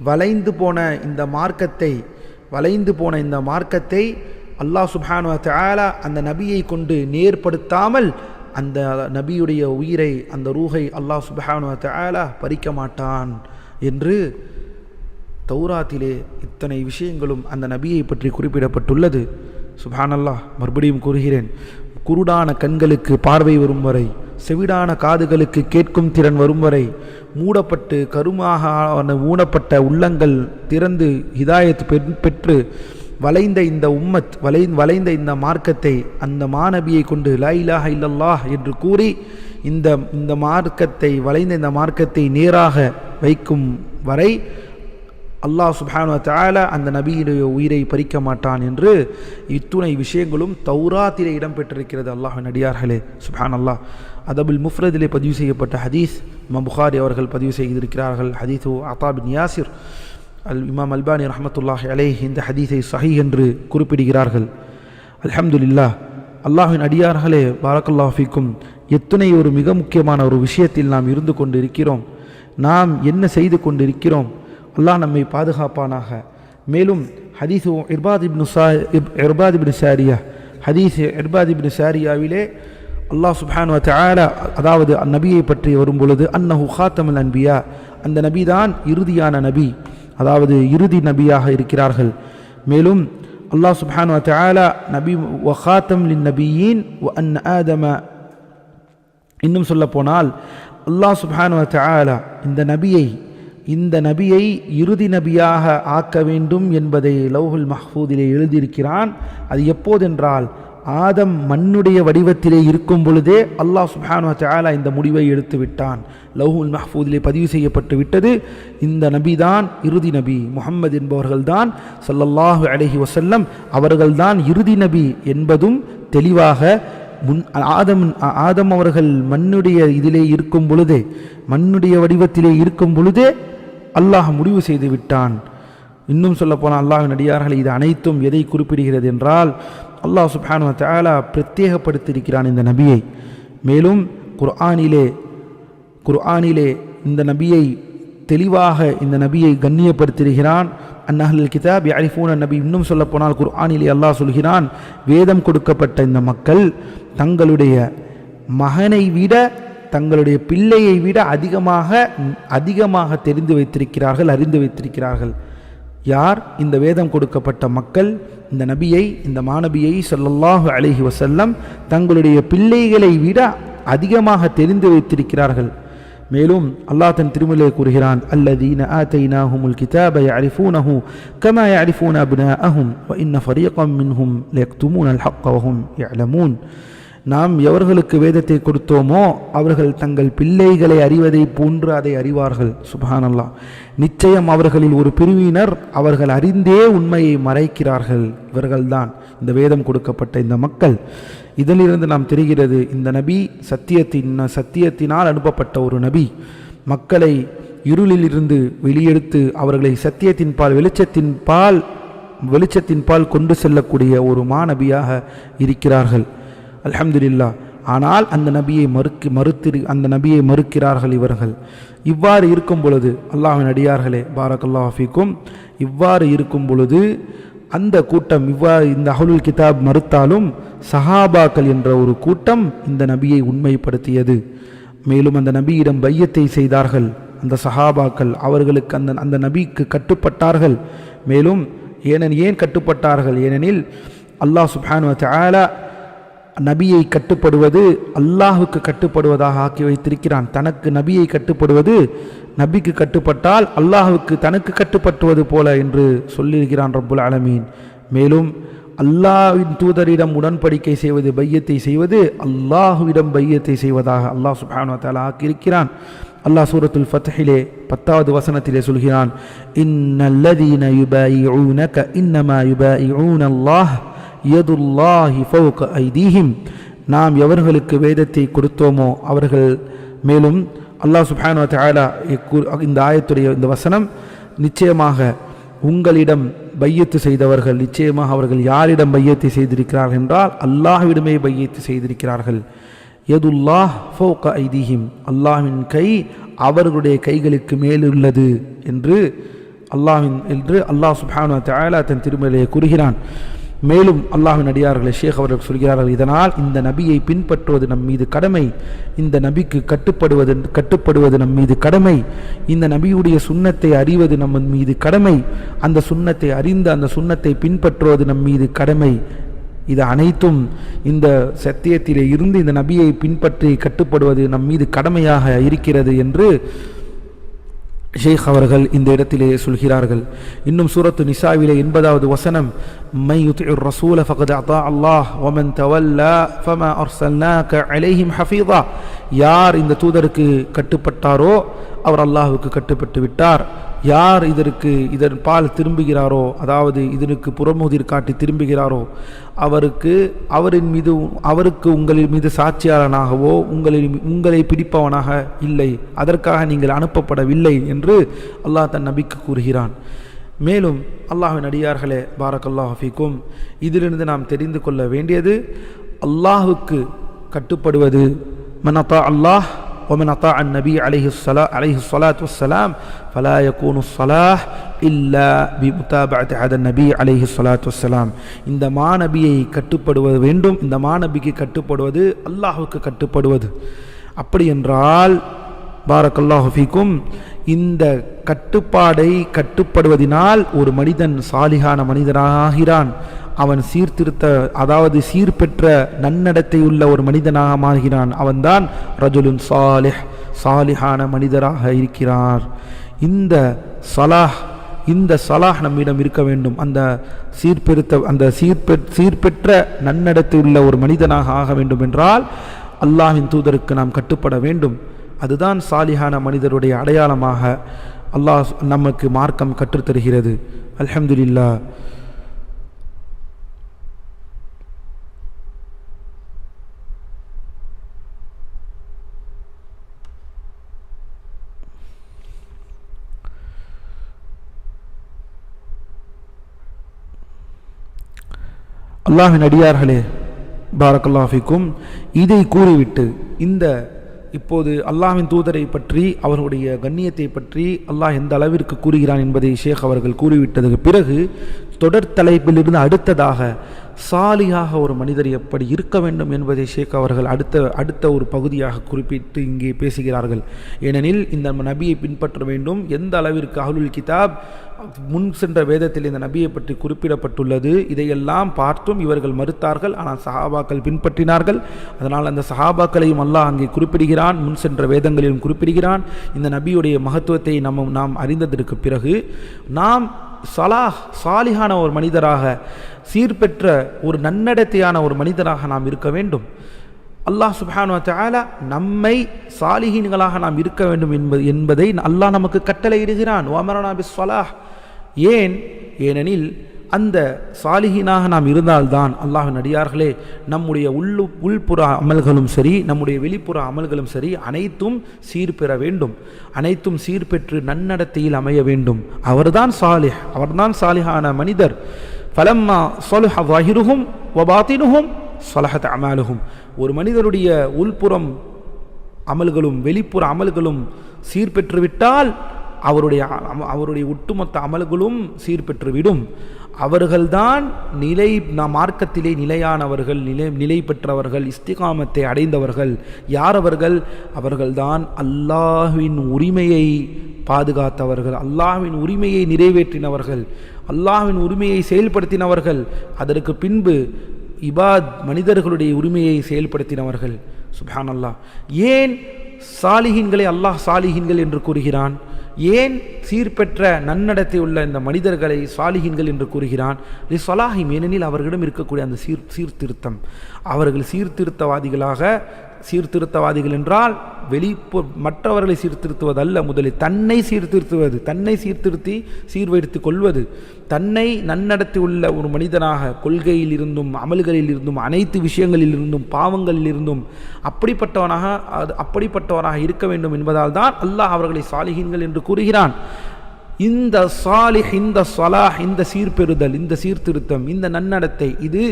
வளைந்து போன இந்த மார்க்கத்தை அல்லாஹ் சுப்ஹானஹு வ தஆலா அந்த நபியை கொண்டு நேர்படுத்தாமல் அந்த நபியுடைய உயிரை, அந்த ரூஹை அல்லாஹ் சுப்ஹானஹு வ தஆலா பறிக்க மாட்டான் என்று தௌராத்திலே இத்தனை விஷயங்களும் அந்த நபியை பற்றி குறிப்பிடப்பட்டுள்ளது. சுப்ஹானல்லாஹ். மறுபடியும் கூறுகிறேன், குருடான கண்களுக்கு பார்வை வரும் வரை, செவிடான காதுகளுக்கு கேட்கும் திறன் வரும் வரை, மூடப்பட்டு கருமாக மூடப்பட்ட உள்ளங்கள் திறந்து ஹிதாயத் பெற்று வளைந்த இந்த வளைந்த இந்த மார்க்கத்தை அந்த மாநபியை கொண்டு லா இலாஹ இல்லல்லாஹ் என்று கூறி இந்த மார்க்கத்தை வளைந்த இந்த மார்க்கத்தை நேராக வைக்கும் வரை அல்லாஹ் சுப்ஹானஹு வ தஆலா அந்த நபியுடைய உயிரை பறிக்க மாட்டான் என்று இத்துணை விஷயங்களும் தௌராத்திலே இடம்பெற்றிருக்கிறது. அல்லாஹ்வின் அடியார்களே, சுப்ஹானல்லாஹ். அதபுல் முஃப்ரதிலே பதிவு செய்யப்பட்ட ஹதீஸ் இமாம் புகாரி அவர்கள் பதிவு செய்திருக்கிறார்கள். ஹதீஸு அத்தா பின் யாசிர். இமாம் அல்பானி ரஹ்மத்துல்லாஹி அலைஹி இந்த ஹதீஸை சஹீஹ் என்று குறிப்பிடுகிறார்கள். அல்ஹம்துலில்லாஹ். அல்லாஹ்வின் அடியார்களே, பாரக்கல்லாஹு ஃபீக்கும். எத்தனை ஒரு மிக முக்கியமான ஒரு விஷயத்தில் நாம் இருந்து கொண்டிருக்கிறோம். நாம் என்ன செய்து கொண்டிருக்கிறோம்? அல்லாஹ் நம்மை பாதுகாப்பானாக. மேலும் ஹதீஸு இர்பாத் இப்னு சாரியா, ஹதீஸ் இர்பாத் இப்னு சாரியாவிலே அல்லாஹ் சுப்ஹானஹு வ தஆலா அதாவது நபியை பற்றி வரும் பொழுது அன்னஹு ஹாத்தமுல் அன்பியா, அந்த நபி தான் இறுதியான நபி, அதாவது இறுதி நபியாக இருக்கிறார்கள். மேலும் அல்லாஹ் சுப்ஹானஹு வ தஆலா நபி வ ஹாத்தம் லின் நபியீன் வ அன் ஆதம, இன்னும் சொல்ல போனால் அல்லாஹ் சுப்ஹானஹு வ தஆலா இந்த நபியை இறுதி நபியாக ஆக்க வேண்டும் என்பதை லௌஹுல் மஹ்ஃபூதிலே எழுதியிருக்கிறான். அது எப்போதென்றால் ஆதம் மண்ணுடைய வடிவத்திலே இருக்கும் பொழுதே அல்லாஹ் சுப்ஹானஹு வ தஆலா இந்த முடிவை எடுத்து விட்டான். லௌஹுல் மஹ்ஃபூதிலே பதிவு செய்யப்பட்டு விட்டது. இந்த நபி தான் இறுதி நபி, முஹம்மது என்பவர்கள்தான் ஸல்லல்லாஹு அலைஹி வஸல்லம் அவர்கள்தான் இறுதி நபி என்பதும் தெளிவாக ஆதம் அவர்கள் மண்ணுடைய இதிலே இருக்கும் பொழுதே, மண்ணுடைய வடிவத்திலே இருக்கும் பொழுதே அல்லாஹ் முடிவு செய்து விட்டான். இன்னும் சொல்ல போனால் அல்லாஹ்வின் அடியார்கள், இது அனைத்தும் எதை குறிப்பிடுகிறது என்றால் அல்லாஹ் சுப்ஹானஹு வ தஆலா பிரத்யேகப்படுத்தியிருக்கிறான் இந்த நபியை. மேலும் குர்ஆனிலே இந்த நபியை தெளிவாக இந்த நபியை கண்ணியப்படுத்தியிருக்கிறான். அன்னஹ்லுல் கிதாப் யஅரிஃபூன நபி. இன்னும் சொல்ல போனால் குர்ஆனிலே அல்லாஹ் சொல்கிறான், வேதம் கொடுக்கப்பட்ட இந்த மக்கள் தங்களுடைய மகனை விட, தங்களுடைய பிள்ளையை விட அதிகமாக தெரிந்து வைத்திருக்கிறார்கள், அறிந்து வைத்திருக்கிறார்கள். யார்? இந்த வேதம் கொடுக்கப்பட்ட மக்கள் இந்த நபியை, இந்த மாநபியை ஸல்லல்லாஹு அலைஹி வஸல்லம் தங்களுடைய பிள்ளைகளை விட அதிகமாக தெரிந்து வைத்திருக்கிறார்கள். மேலும் அல்லாஹ் தன் திருமறையிலே கூறுகிறான், அல்லதீன ஆதைனாஹுமுல் கிதாப யஅரிஃபூனஹு கமா யஅரிஃபூன அப்னாஅஹும் வ இன்ன ஃபரீகன் மின்ஹும் லயக்துமூனல் ஹக்க வ ஹும் யஅலமூன். நாம் எவர்களுக்கு வேதத்தை கொடுத்தோமோ அவர்கள் தங்கள் பிள்ளைகளை அறிவதை போன்று அதை அறிவார்கள். சுப்ஹானல்லாஹ். நிச்சயம் அவர்களில் ஒரு பிரிவினர் அவர்கள் அறிந்தே உண்மையை மறைக்கிறார்கள். இவர்கள்தான் இந்த வேதம் கொடுக்கப்பட்ட இந்த மக்கள். இதிலிருந்து நாம் தெரிகிறது, இந்த நபி சத்தியத்தினால் அனுப்பப்பட்ட ஒரு நபி. மக்களை இருளிலிருந்து வெளியெடுத்து அவர்களை சத்தியத்தின் பால் வெளிச்சத்தின் பால் கொண்டு செல்லக்கூடிய ஒரு மாநபியாக இருக்கிறார்கள். அல்ஹம்துலில்லாஹ். ஆனால் அந்த நபியை மறுக்கிறார்கள் இவர்கள். இவ்வாறு இருக்கும் பொழுது அல்லாஹ்வின் அடியார்களே, பாரக்கல்லாஹு ஃபீக்கும், இவ்வாறு இருக்கும் பொழுது அந்த கூட்டம் இந்த அஹ்லுல் கிதாப் மறுத்தாலும் சஹாபாக்கள் என்ற ஒரு கூட்டம் இந்த நபியை உண்மைப்படுத்தியது. மேலும் அந்த நபியிடம் பையத்தை செய்தார்கள். அந்த சஹாபாக்கள் அவர்களுக்கு அந்த நபிக்கு கட்டுப்பட்டார்கள். மேலும் ஏன் கட்டுப்பட்டார்கள்? ஏனெனில் அல்லாஹ் சுப்ஹானஹு வ தஆலா நபியை கட்டுப்படுவது அல்லாஹுக்கு கட்டுப்படுவதாக ஆக்கி வைத்திருக்கிறான். தனக்கு நபியை கட்டுப்படுவது, நபிக்கு கட்டுப்பட்டால் அல்லாஹுக்கு தனக்கு கட்டுப்பட்டுவது போல என்று சொல்லியிருக்கிறான் ரப்புல் ஆலமீன். மேலும் அல்லாஹ்வின் தூதரிடம் உடன்படிக்கை செய்வது, பையத்தை செய்வது அல்லாஹுவிடம் பையத்தை செய்வதாக அல்லாஹ் சுப்ஹானஹு வ தஆலா ஆக்கியிருக்கிறான். அல்லாஹ் சூரத்துல் ஃபத்ஹிலே 10வது வசனத்திலே சொல்கிறான், இன்னல்லதீன யுபாயிஊனக இன்னமா யுபாயிஊன அல்லாஹ் யதுல்லாஹி ஃபௌக ஐதீஹிம், நாம் எவர்களுக்கு வேதத்தை கொடுத்தோமோ அவர்கள், மேலும் அல்லாஹ் சுப்ஹானஹு வ தஆலா இந்த ஆயத்துடைய இந்த வசனம், நிச்சயமாக உங்களிடம் பையத்து செய்தவர்கள், நிச்சயமாக அவர்கள் யாரிடம் பையத்தை செய்திருக்கிறார்கள் என்றால் அல்லாஹ்விடமே பையத்து செய்திருக்கிறார்கள். யதுல்லாஹ் ஃபௌக ஐதீஹிம், அல்லாஹ்வின் கை அவர்களுடைய கைகளுக்கு மேலுள்ளது என்று அல்லாஹ் சுப்ஹானஹு வ தஆலா தன் திருமறையிலே கூறுகிறான். மேலும் அல்லாஹ்வின் அடியார்களை ஷேக் அவர்கள் சொல்கிறார்கள், இதனால் இந்த நபியை பின்பற்றுவது நம் மீது கடமை, இந்த நபிக்கு கட்டுப்படுவது நம் மீது கடமை, இந்த நபியுடைய சுன்னத்தை அறிவது நம் மீது கடமை, அந்த சுன்னத்தை அறிந்து அந்த சுன்னத்தை பின்பற்றுவது நம் மீது கடமை. இது அனைத்தும் இந்த சத்தியத்திலே இருந்து இந்த நபியை பின்பற்றி கட்டுப்படுவது நம் மீது கடமையாக இருக்கிறது என்று ஷேக் அவர்கள் இந்த இடத்திலே சொல்கிறார்கள். இன்னும் சூரத்து நிசாவிலே 80வது வசனம், மை யுதிஉர் ரசூல ஃபகத் அத்தா அல்லாஹ் வமன் தவல்லா ஃபமா அர்சல்னாக அலைஹிம் ஹஃபீதா, யார் இந்த தூதருக்கு கட்டுப்பட்டாரோ அவர் அல்லாஹ்வுக்கு கட்டுப்பட்டு விட்டார், யார் இதன் பால் திரும்புகிறாரோ, அதாவது இதற்கு புறமுதிர் காட்டி திரும்புகிறாரோ அவருக்கு உங்களின் மீது சாட்சியாளனாகவோ உங்களை பிடிப்பவனாக இல்லை, அதற்காக நீங்கள் அனுப்பப்படவில்லை என்று அல்லாஹ் தன் நபிக்கு கூறுகிறான். மேலும் அல்லாஹ்வின் அடியார்களே, பாரக்கல்லாஹு ஃபீக்கும், இதிலிருந்து நாம் தெரிந்து கொள்ள வேண்டியது, அல்லாஹ்வுக்கு கட்டுப்படுவது, மன் அத்தா அல்லாஹ் ومن أطاع النبي عليه الصلاة والسلام فلا يكون الصلاح إلا بمتابعة هذا النبي عليه الصلاة والسلام. இந்த மாநபியை கட்டுப்படுவது வேண்டும், இந்த மாநபிக்கு கட்டுப்படுவது அல்லாஹ்வுக்கு கட்டுப்படுவது. அப்படி என்றால் பாரக்கல்லாஹு ஃபீக்கும், இந்த கட்டுப்படுவதினால் ஒரு மனிதன் சாலிஹான மனிதனாகிறான், அவன் சீர்பெற்ற நன்னடத்தையுள்ள ஒரு மனிதனாக மாறுகிறான், அவன்தான் ரஜுலுன் சாலிஹ், சாலிஹான மனிதராக இருக்கிறார். இந்த சலாஹ் நம்மிடம் இருக்க வேண்டும். அந்த சீர்பெற்ற நன்னடத்தையுள்ள ஒரு மனிதனாக ஆக வேண்டும் என்றால் அல்லாஹ்வின் தூதருக்கு நாம் கட்டுப்பட வேண்டும். அதுதான் சாலிஹான மனிதருடைய அடையாளமாக அல்லாஹ் நமக்கு மார்க்கம் கற்றுத்தருகிறது. அல்ஹம்துலில்லாஹ். அல்லாஹ்வின் அடியார்களே, பாரக்கல்லாஹு ஃபீக்கும், இதை கூறிவிட்டு இப்போது அல்லாஹ்வின் தூதரை பற்றி, அவருடைய கண்ணியத்தை பற்றி அல்லாஹ் எந்த அளவிற்கு கூறுகிறான் என்பதை ஷேக் அவர்கள் கூறிவிட்டதுக்கு பிறகு தொடர் தலைப்பிலிருந்து அடுத்ததாக சாலியாக ஒரு மனிதர் எப்படி இருக்க வேண்டும் என்பதை ஷேக் அவர்கள் அடுத்த ஒரு பகுதியாக குறிப்பிட்டு இங்கே பேசுகிறார்கள். ஏனெனில் இந்த நபியை பின்பற்ற வேண்டும். எந்த அளவிற்கு அஹ்லுல் கிதாப் முன் சென்ற வேதத்தில் இந்த நபியை பற்றி குறிப்பிடப்பட்டுள்ளது, இதையெல்லாம் பார்த்தும் இவர்கள் மறுத்தார்கள். ஆனால் சஹாபாக்கள் பின்பற்றினார்கள். அதனால் அந்த சஹாபாக்களையும் அல்லாஹ் அங்கே குறிப்பிடுகிறான், முன் சென்ற வேதங்களிலும் குறிப்பிடுகிறான். இந்த நபியுடைய மகத்துவத்தை நாம் அறிந்ததற்கு பிறகு நாம் சாலிஹான ஒரு மனிதராக, சீர்பெற்ற ஒரு நன்னடத்தையான ஒரு மனிதராக நாம் இருக்க வேண்டும். அல்லாஹ் சுப்ஹானஹு வ தஆலா நம்மை சாலிஹீன்களாக நாம் இருக்க வேண்டும் என்பதை அல்லாஹ் நமக்கு கட்டளையிடுகிறான். வஅமரனா பிஸ்ஸலாஹ். ஏனெனில் அந்த சாலிஹீனாக நாம் இருந்தால்தான் அல்லாஹ்வின் அடியார்களே, நம்முடைய உள்புற அமல்களும் சரி, நம்முடைய வெளிப்புற அமல்களும் சரி, அனைத்தும் சீர்பெற வேண்டும், அனைத்தும் சீர்பெற்று நன்னடத்தையில் அமைய வேண்டும். அவர்தான் சாலிஹ், அவர்தான் சாலிஹான மனிதர். ஃபலம்மா ஸலஹ ஸாஹிருஹும் வ பாத்தினுஹும் ஸலஹத் அமாலுஹும். ஒரு மனிதருடைய உள்புறம் அமல்களும் வெளிப்புற அமல்களும் சீர்பெற்றுவிட்டால் அவருடைய ஒட்டுமொத்த அமல்களும் சீர்பெற்றுவிடும். அவர்கள்தான் மார்க்கத்திலே நிலையானவர்கள், நிலை பெற்றவர்கள், இஸ்திகாமத்தை அடைந்தவர்கள். யார் அவர்கள்? அவர்கள்தான் அல்லாஹ்வின் உரிமையை பாதுகாத்தவர்கள், அல்லாஹ்வின் உரிமையை நிறைவேற்றினவர்கள், அல்லாஹ்வின் உரிமையை செயல்படுத்தினவர்கள். அதற்கு பின்பு மனிதர்களுடைய உரிமையை செயல்படுத்தினவர்கள். சுப்ஹானல்லாஹ். ஏன் சாலிஹீன்களை அல்லாஹ் சாலிஹீன்கள் என்று கூறுகிறான்? ஏன் சீர்பெற்ற நன்னடத்தை உள்ள இந்த மனிதர்களை சாலிஹீன்கள் என்று கூறுகிறான்? லிஸ்ஸலாஹிம். ஏனெனில் அவர்களிடம் இருக்கக்கூடிய அந்த சீர்திருத்தம், அவர்கள் சீர்திருத்தவாதிகளாக சீர்திருத்தவாதிகள் என்றால் மற்றவர்களை சீர்திருத்துவதல்ல, முதலில் தன்னை சீர்திருத்துவது, தன்னை சீர்திருத்தி சீர்வைத்து கொள்வது, தன்னை நன்னடத்தி உள்ள ஒரு மனிதனாக கொள்கையில் இருந்தும் அமல்களில் இருந்தும் அனைத்து விஷயங்களில் இருந்தும் பாவங்களில் இருந்தும் அப்படிப்பட்டவராக இருக்க வேண்டும் என்பதால் தான் அல்லாஹ் அவர்களை சாலிஹீன்கள் என்று கூறுகிறான். இந்த சாலிஹ், இந்த ஸலாஹ், இந்த சீர்பெறுதல், இந்த சீர்திருத்தம், இந்த நன்னடத்தை, இது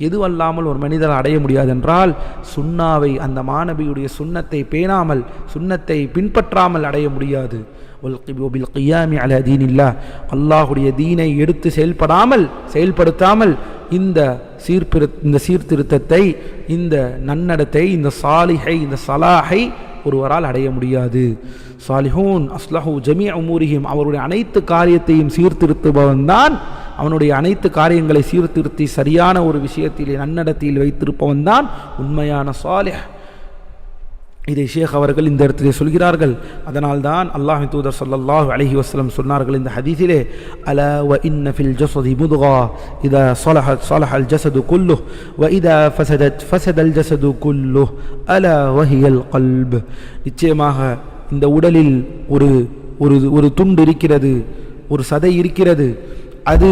எதுவல்லாமல் ஒரு மனிதர் அடைய முடியாது என்றால் சுன்னாவை, அந்த மாநபியுடைய சுன்னத்தை பேணாமல், சுன்னத்தை பின்பற்றாமல் அடைய முடியாது. அல்லாஹுடைய தீனை எடுத்து செயல்படுத்தாமல் இந்த சீர்திருத்தத்தை, இந்த நன்னடத்தை, இந்த சாலிஹை, இந்த ஸலாஹை ஒருவரால் அடைய முடியாது. சாலிஹூன் அஸ்லஹு ஜமீஅ உமூரிஹிம், அவருடைய அனைத்து காரியத்தையும் சீர்திருத்துபவன் தான், அவனுடைய அனைத்து காரியங்களை சீர்திருத்தி சரியான ஒரு விஷயத்திலே நன்னடத்தில் வைத்திருப்பவன் தான் உண்மையான சாலிஹ். இதை ஷேக் அவர்கள் இந்த இடத்திலே சொல்கிறார்கள். அதனால் தான் அல்லாஹ்வின் தூதர் ஸல்லல்லாஹு அலைஹி வஸல்லம் சொன்னார்கள் இந்த ஹதீஸிலே, அலா வ இன்ன ஃபில் ஜஸதி முத்கா இதா ஸலஹல் ஜஸது குல்லுஹு வ இதா ஃபஸதல் ஜஸது குல்லுஹு அலா வஹியல் கல்ப். நிச்சயமாக இந்த உடலில் ஒரு துண்டு இருக்கிறது, ஒரு சதை இருக்கிறது. அது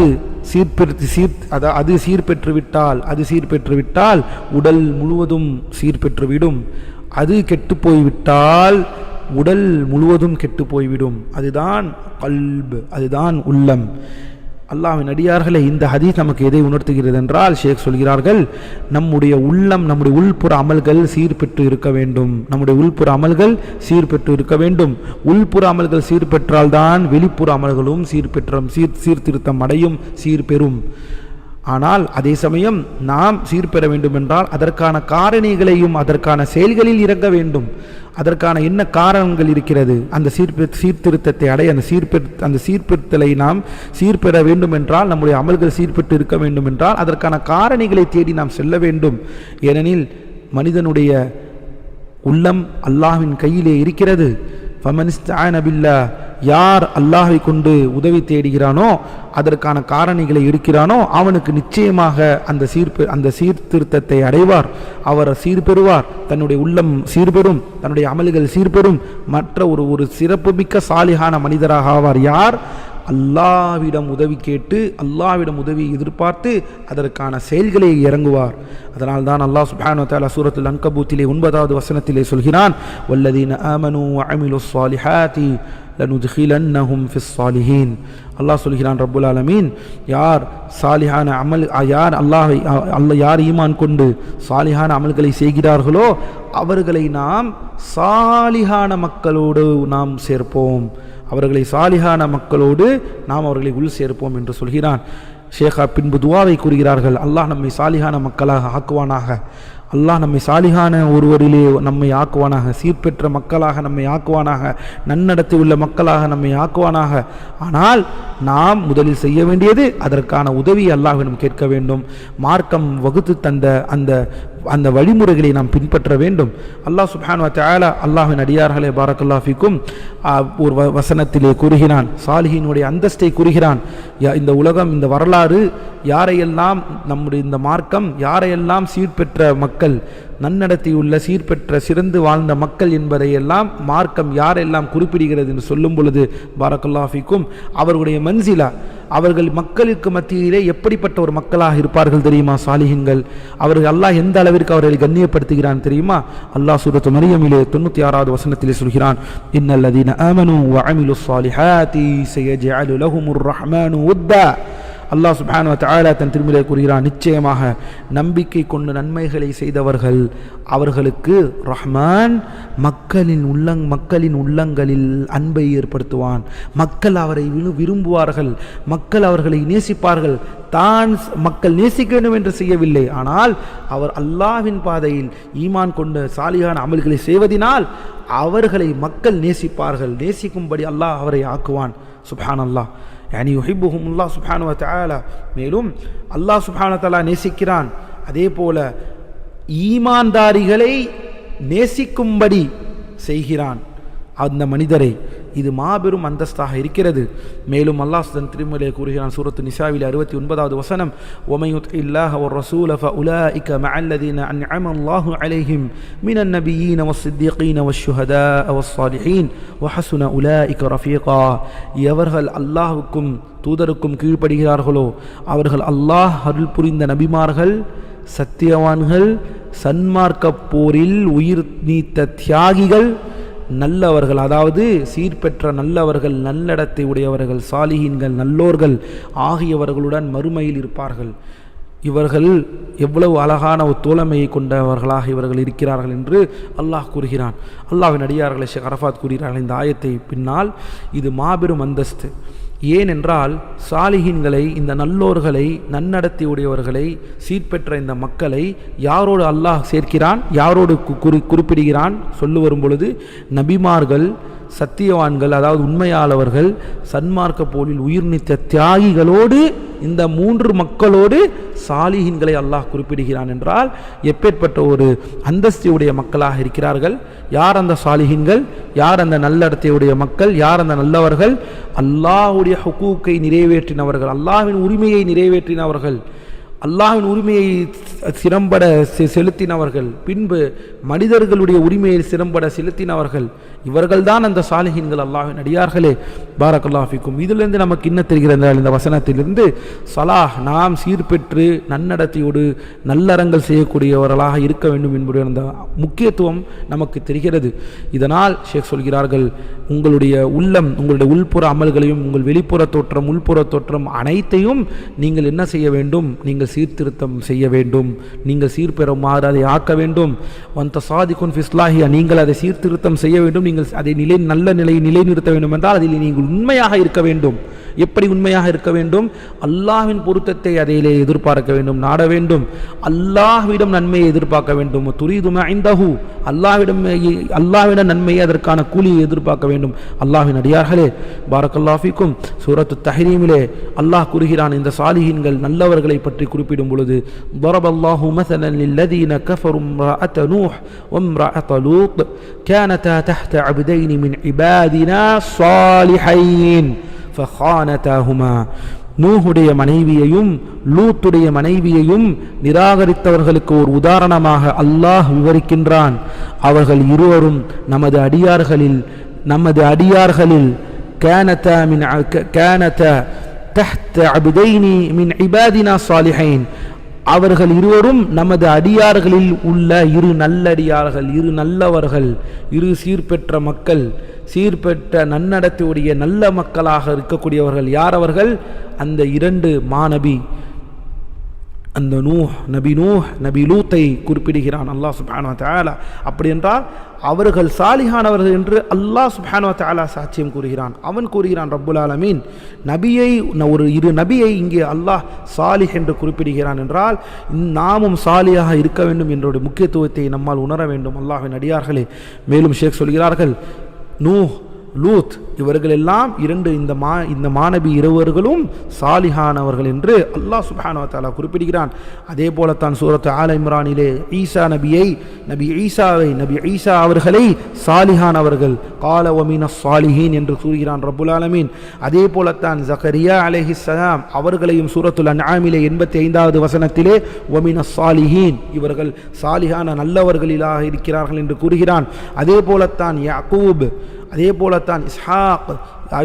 சீர்பெற்றுவிட்டால் உடல் முழுவதும் சீர்பெற்றுவிடும். அது கெட்டு போய்விட்டால் உடல் முழுவதும் கெட்டு போய்விடும். அதுதான் கல்ப், அதுதான் உள்ளம். அல்லாஹ்வின் அடியார்களே, இந்த ஹதீஸ் நமக்கு எதை உணர்த்துகிறது என்றால், ஷேக் சொல்கிறார்கள், நம்முடைய உள்ளம், நம்முடைய உள்புற அமல்கள் சீர்பெற்று இருக்க வேண்டும். நம்முடைய உள்புற அமல்கள் சீர்பெற்று இருக்க வேண்டும். உள்புற அமல்கள் சீர்பெற்றால் தான் வெளிப்புற அமல்களும் சீர்திருத்தம் அடையும், சீர்பெறும். ஆனால் அதே சமயம் நாம் சீர்பெற வேண்டும் என்றால் அதற்கான காரணிகளையும் அதற்கான செயல்களில் இறங்க வேண்டும். அதற்கான என்ன காரணங்கள் இருக்கிறது, அந்த சீர்திருத்தத்தை அடைய, அந்த சீர்பெறுத்தலை நாம் சீர்பெற வேண்டும் என்றால், நம்முடைய அமல்கள் சீர்பெற்று இருக்க வேண்டும் என்றால் அதற்கான காரணிகளை தேடி நாம் செல்ல வேண்டும். ஏனெனில் மனிதனுடைய உள்ளம் அல்லாஹ்வின் கையிலே இருக்கிறது. ஃபமனிஸ்தஆன பில்லாஹ், யார் அல்லாஹ்வை கொண்டு உதவி தேடுகிறானோ, அதற்கான காரணிகளை இருக்கிறானோ, அவனுக்கு நிச்சயமாக அந்த சீர்திருத்தத்தை அடைவார், அவர் சீர்பெறுவார், தன்னுடைய உள்ளம் சீர்பெறும், தன்னுடைய அமல்கள் சீர்பெறும், மற்ற ஒரு சிறப்புமிக்க சாலிஹான மனிதராக ஆவார். யார் அல்லாஹ்விடம் உதவி கேட்டு, அல்லாஹ்விடம் உதவி எதிர்பார்த்து அதற்கான செயல்களை இறங்குவார். அதனால் தான் அல்லாஹ் சுப்ஹானஹு வ தஆலா சூரத்துல் அன்கபூத்திலே 9வது வசனத்திலே சொல்கிறான், வல்லதீன ஆமனூ வ அமிலுஸ் ஸாலிஹாத்தி லனுத்கிலன்னஹும் ஃபிஸ் ஸாலிஹீன். அல்லாஹ் சொல்கிறான், ரப்புல் ஆலமீன், யார் சாலிஹான அமல், யார் ஈமான் கொண்டு சாலிஹான அமல்களை செய்கிறார்களோ அவர்களை நாம் சாலிஹான மக்களோடு நாம் சேர்ப்போம், அவர்களை சாலிஹான மக்களோடு நாம் அவர்களை உள் சேர்ப்போம் என்று சொல்கிறான். ஷேகா பின்பு துவாவை கூறுகிறார்கள், அல்லாஹ் நம்மை சாலிஹான மக்களாக ஆக்குவானாக, அல்லாஹ் நம்மை சாலிஹான ஒருவரிலே நம்மை ஆக்குவானாக, சீர்பெற்ற மக்களாக நம்மை ஆக்குவானாக, நன்னடத்தை உள்ள மக்களாக நம்மை ஆக்குவானாக. ஆனால் நாம் முதலில் செய்ய வேண்டியது அதற்கான உதவி அல்லாஹ்விடம் கேட்க வேண்டும். மார்க்கம் வகுத்து தந்த அந்த வழிமுறைகளை நாம் பின்பற்ற வேண்டும். அல்லாஹ் சுப்ஹானஹு வ தஆலா, அல்லாஹ்வின் அடியார்களே பாரக்கல்லாஹு ஃபீக்கும், ஒரு வசனத்திலே கூறுகிறான், சாலிஹீனுடைய அந்தஸ்தை கூறுகிறான். இந்த உலகம், இந்த வரலாறு யாரையெல்லாம், நம்முடைய இந்த மார்க்கம் யாரையெல்லாம் சீர்பெற்ற மக்கள், நன்னடத்தியுள்ள சீர்பெற்ற சிறந்து வாழ்ந்த மக்கள் என்பதையெல்லாம் மார்க்கம் யாரெல்லாம் குறிப்பிடுகிறது என்று சொல்லும் பொழுது பாரக்கல்லாஹு ஃபீக்கும், அவர்களுடைய மன்சிலா, அவர்கள் மக்களுக்கு மத்தியிலே எப்படிப்பட்ட ஒரு மக்களாக இருப்பார்கள் தெரியுமா சாலிஹீன்கள்? அவர்கள் அல்லாஹ் எந்த அளவிற்கு அவர்களை கண்ணியப்படுத்துகிறான் தெரியுமா? அல்லாஹ் சூரத்து மரியமிலே 96வது வசனத்திலே சொல்கிறான், இன்னல்லதீன ஆமனூ வ அமிலுஸ் ஸாலிஹாத்தி சயஜஅலு லஹுமுர் ரஹ்மானு உத்தா. அல்லாஹ் சுப்ஹானஹு வ தஆலா தன் திருமறையிலே கூறுகிறான், நிச்சயமாக நம்பிக்கை கொண்டு நன்மைகளை செய்தவர்கள் அவர்களுக்கு ரஹ்மான் மக்களின் உள்ளங்களில் அன்பை ஏற்படுத்துவான். மக்கள் அவரை விரும்புவார்கள், மக்கள் அவர்களை நேசிப்பார்கள். தான் மக்கள் நேசிக்க வேண்டும் என்று செய்யவில்லை, ஆனால் அவர் அல்லாஹ்வின் பாதையில் ஈமான் கொண்டு சாலிஹான அமல்களை செய்வதினால் அவர்களை மக்கள் நேசிப்பார்கள், நேசிக்கும்படி அல்லாஹ் அவரை ஆக்குவான். சுப்ஹானல்லாஹ், யானி யுஹிப்புஹுமுல்லாஹ் சுப்ஹானஹு வ தஆலா. மேலும் அல்லாஹ் சுப்ஹானஹு வ தஆலா நேசிக்கிறான். அதே போல ஈமான்தாரிகளை நேசிக்கும்படி செய்கிறான் அந்த மனிதரை. இது மாபெரும் அந்தஸ்தாக இருக்கிறது. மேலும் அல்லாஹ் தன் திருமலையை கூறுகிறான் சூரத்து நிசாவிலே 69வது வசனம், وَمَن يُطِعِ اللَّهَ وَالرَّسُولَ فَأُولَٰئِكَ مَعَ الَّذِينَ أَنْعَمَ اللَّهُ عَلَيْهِم مِّنَ النَّبِيِّينَ وَالصِّدِّيقِينَ وَالشُّهَدَاءِ وَالصَّالِحِينَ وَحَسُنَ أُولَٰئِكَ رَفِيقًا. எவர்கள் அல்லாஹ்வுக்கும் தூதருக்கும் கீழ்ப்படுகிறார்களோ அவர்கள் அல்லாஹ் அருள் புரிந்த நபிமார்கள், சத்தியவான்கள், சன்மார்க்க போரில் உயிர் நீத்த தியாகிகள், நல்லவர்கள், அதாவது சீர்பெற்ற நல்லவர்கள், நல்லடத்தை உடையவர்கள், சாலிஹீன்கள், நல்லோர்கள் ஆகியவர்களுடன் மறுமையில் இருப்பார்கள். இவர்கள் எவ்வளவு அழகான ஒரு தோழமையை கொண்டவர்களாக இவர்கள் இருக்கிறார்கள் என்று அல்லாஹ் கூறுகிறான். அல்லாஹ்வின் அடியார்களை ஷேக் அரஃபாத் கூறுகிறார்கள் இந்த ஆயத்தை பின்னால், இது மாபெரும் அந்தஸ்து. ஏனென்றால் சாலிஹீன்களை, இந்த நல்லோர்களை, நன்னடத்தை உடையவர்களை, சீர்பெற்ற இந்த மக்களை யாரோடு அல்லாஹ் சேர்க்கிறான், யாரோடு குறிப்பிடுகிறான் சொல்லு வரும் பொழுது, நபிமார்கள், சத்தியவான்கள், அதாவது உண்மையாளவர்கள், சன்மார்க்க போலில் உயிர் நீத்த தியாகிகளோடு, இந்த 3 மக்களோடு சாலிஹீன்களை அல்லாஹ் குறிப்பிடுகிறான். என்றால் எப்பேற்பட்ட ஒரு அந்தஸ்தியுடைய மக்களாக இருக்கிறார்கள். யார் அந்த சாலிஹீன்கள், யார் அந்த நல்லடத்தையுடைய மக்கள், யார் அந்த நல்லவர்கள்? அல்லாஹ்வுடைய ஹுக்கூக்கை நிறைவேற்றினவர்கள், அல்லாஹ்வின் உரிமையை நிறைவேற்றினவர்கள், அல்லாஹ்வின் உரிமையை சிறம்பட செலுத்தினவர்கள், பின்பு மனிதர்களுடைய உரிமையை சிறம்பட செலுத்தினவர்கள். இவர்கள்தான் அந்த சாலிஹீன்கள். அல்லாஹ்வின் அடியார்களே, பாரக்கல்லாஹு ஃபீக்கும். இதிலிருந்து நமக்கு என்ன தெரிகிறது? இந்த வசனத்திலிருந்து சலாஹ், நாம் சீர்பெற்று நன்னடத்தையோடு நல்லறங்கள் செய்யக்கூடியவர்களாக இருக்க வேண்டும் என்பது அந்த முக்கியத்துவம் நமக்கு தெரிகிறது. இதனால் ஷேக் சொல்கிறார்கள், உங்களுடைய உள்ளம், உங்களுடைய உள்புற அமல்களையும், உங்கள் வெளிப்புற தோற்றம், உள்புற தோற்றம் அனைத்தையும் நீங்கள் என்ன செய்ய வேண்டும்? நீங்கள் சீர்திருத்தம் செய்ய வேண்டும். நீங்கள் சீர்பெறுமாறு அதை ஆக்க வேண்டும். வந்த சாதிக்குன் ஃபிஸ்லாஹியா, நீங்கள் அதை சீர்திருத்தம் செய்ய வேண்டும். நீங்கள் அதை நல்ல நிலையை நிலைநிறுத்த வேண்டும் என்றால் அதில் நீங்கள் உண்மையாக இருக்க வேண்டும். எப்படி உண்மையாக இருக்க வேண்டும்? அல்லாஹ்வின் பொருத்தத்தை அதிலே எதிர்பார்க்க வேண்டும், நாட வேண்டும். அல்லாஹ்விடம் நன்மையை எதிர்பார்க்க வேண்டும். துரீதுமா இந்தஹு, அல்லாஹ்விடம் நன்மையை, அதற்கான கூலியை எதிர்பார்க்க வேண்டும். அல்லாஹ்வின் அடியார்களே, பாரக்கல்லாஹு ஃபீக்கும். சூரத்து தஹ்ரீமிலே அல்லாஹ் கூறுகிறான் இந்த சாலிஹீன்கள், நல்லவர்களை பற்றி குறிப்பிடும் பொழுது, ضربallahu مثلا للذين كفروا امرأة نوح وامرأة لوط كانتا تحت عبدين من عبادنا صالحين فخانتاهما. நூஹுடைய மனைவியையும் லூத்துடைய மனைவியையும் நிராகரித்தவர்களுக்கு ஒரு உதாரணமாக அல்லாஹ் விவரிக்கின்றான். அவர்கள் இருவரும் நமது அடியார்களில் كانتا تحت عبدين من عبادنا صالحين, அவர்கள் இருவரும் நமது அடியார்களில் உள்ள இரு நல்லடியார்கள், இரு நல்லவர்கள், இரு சீர்பெற்ற மக்கள், சீர்பெற்ற நன்னடத்தையுடைய நல்ல மக்களாக இருக்கக்கூடியவர்கள். யார் அவர்கள்? அந்த 2 மாநபி, அந்த நபி நூஹ், நபி லூத்தை குறிப்பிடுகிறான் அல்லாஹ் சுப்ஹானஹு வ தஆலா. அப்படி என்றால் அவர்கள் சாலிஹானவர்கள் என்று அல்லாஹ் சுப்ஹானஹு வ தஆலா சாட்சியம் கூறுகிறான். அவன் கூறுகிறான் ரப்புல் ஆலமீன், நபியை, ஒரு 2 நபியை இங்கே அல்லாஹ் சாலிஹ் என்று குறிப்பிடுகிறான். என்றால் நாமும் சாலியாக இருக்க வேண்டும் என்ற முக்கியத்துவத்தை நம்மால் உணர வேண்டும் அல்லாஹ்வின் அடியார்களே. மேலும் ஷேக் சொல்கிறார்கள், நூஹ், லூத் இவர்கள் எல்லாம் 2 இந்த மாநபி இருவர்களும் சாலிஹானவர்கள் என்று அல்லாஹ் சுப்ஹானஹு வ தஆலா குறிப்பிடுகிறான். அதே போலத்தான் சூரத் ஆல இம்ரானிலே நபி ஈசா அவர்களை சாலிஹானவர்கள், கால வமினஸ் சாலிஹீன் என்று கூறுகிறான் ரப்புல் ஆலமீன். அதே போலத்தான் ஜக்கரியா அலைஹிஸ்ஸலாம் அவர்களையும் சூரத்துல் அன்ஆமிலே 85வது வசனத்திலே வமினஸ் சாலிஹீன், இவர்கள் சாலிஹான நல்லவர்களிலாக இருக்கிறார்கள் என்று கூறுகிறான். அதே போலத்தான் யாக்கூப், அதே போலத்தான் இஸ்ஹாக்,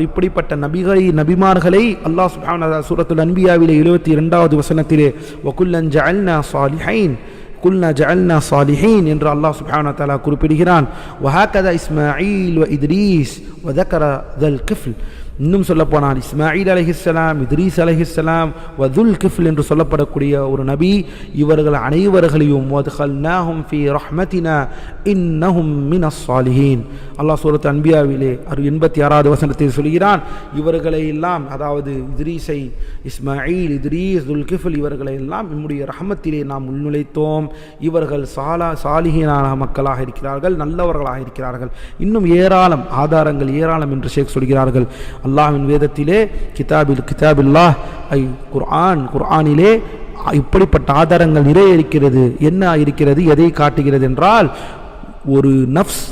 இப்படிப்பட்ட நபிமார்களை அல்லாஹ் சுப்ஹானஹு வ தஆலா சூரத்துல் அன்பியாவிலே 72வது வசனத்திலே வகுல்லன் ஜஅல்னா சாலிஹீன் என்று அல்லாஹ் சுப்ஹானஹு வ தஆலா குறிப்பிடுகிறான். வஹாகதா இஸ்மாயில் வ இத்ரீஸ் வ ذكر ذل கிஃப்ல், இன்னும் சொல்ல போனால் இஸ்மாயில் அலைஹிஸ்ஸலாம், இத்ரீஸ் அலைஹிஸ்ஸலாம், வதுல் கிஃப்ல் என்று சொல்லப்படக்கூடிய ஒரு நபி, இவர்கள் அனைவர்களையும் வத்கல்நாஹும் ஃபீ ரஹ்மத்தினா இன்னஹும் மினஸ் சாலிஹீன். அல்லாஹ் சூரத் அன்பியாவிலே 86வது வசனத்தில் சொல்கிறான், இவர்களை எல்லாம், அதாவது இத்ரீஸை, இஸ்மாயில், இத்ரீஸ், துல் கிஃப்ல் இவர்களை எல்லாம் நம்முடைய ரஹ்மத்திலே நாம் உள்நுழைத்தோம். இவர்கள் சாலிஹீனான மக்களாக இருக்கிறார்கள், நல்லவர்களாக இருக்கிறார்கள். இன்னும் ஏராளம் ஆதாரங்கள் ஏராளம் என்று ஷேக் சொல்கிறார்கள். அல்லாஹ்வின் வேதத்திலே கிதாபில்லாஹ் குர்ஆனிலே இப்படிப்பட்ட ஆதாரங்கள் நிறைய இருக்கிறது. என்ன இருக்கிறது, எதை காட்டுகிறது என்றால், ஒரு நஃப்ஸ்,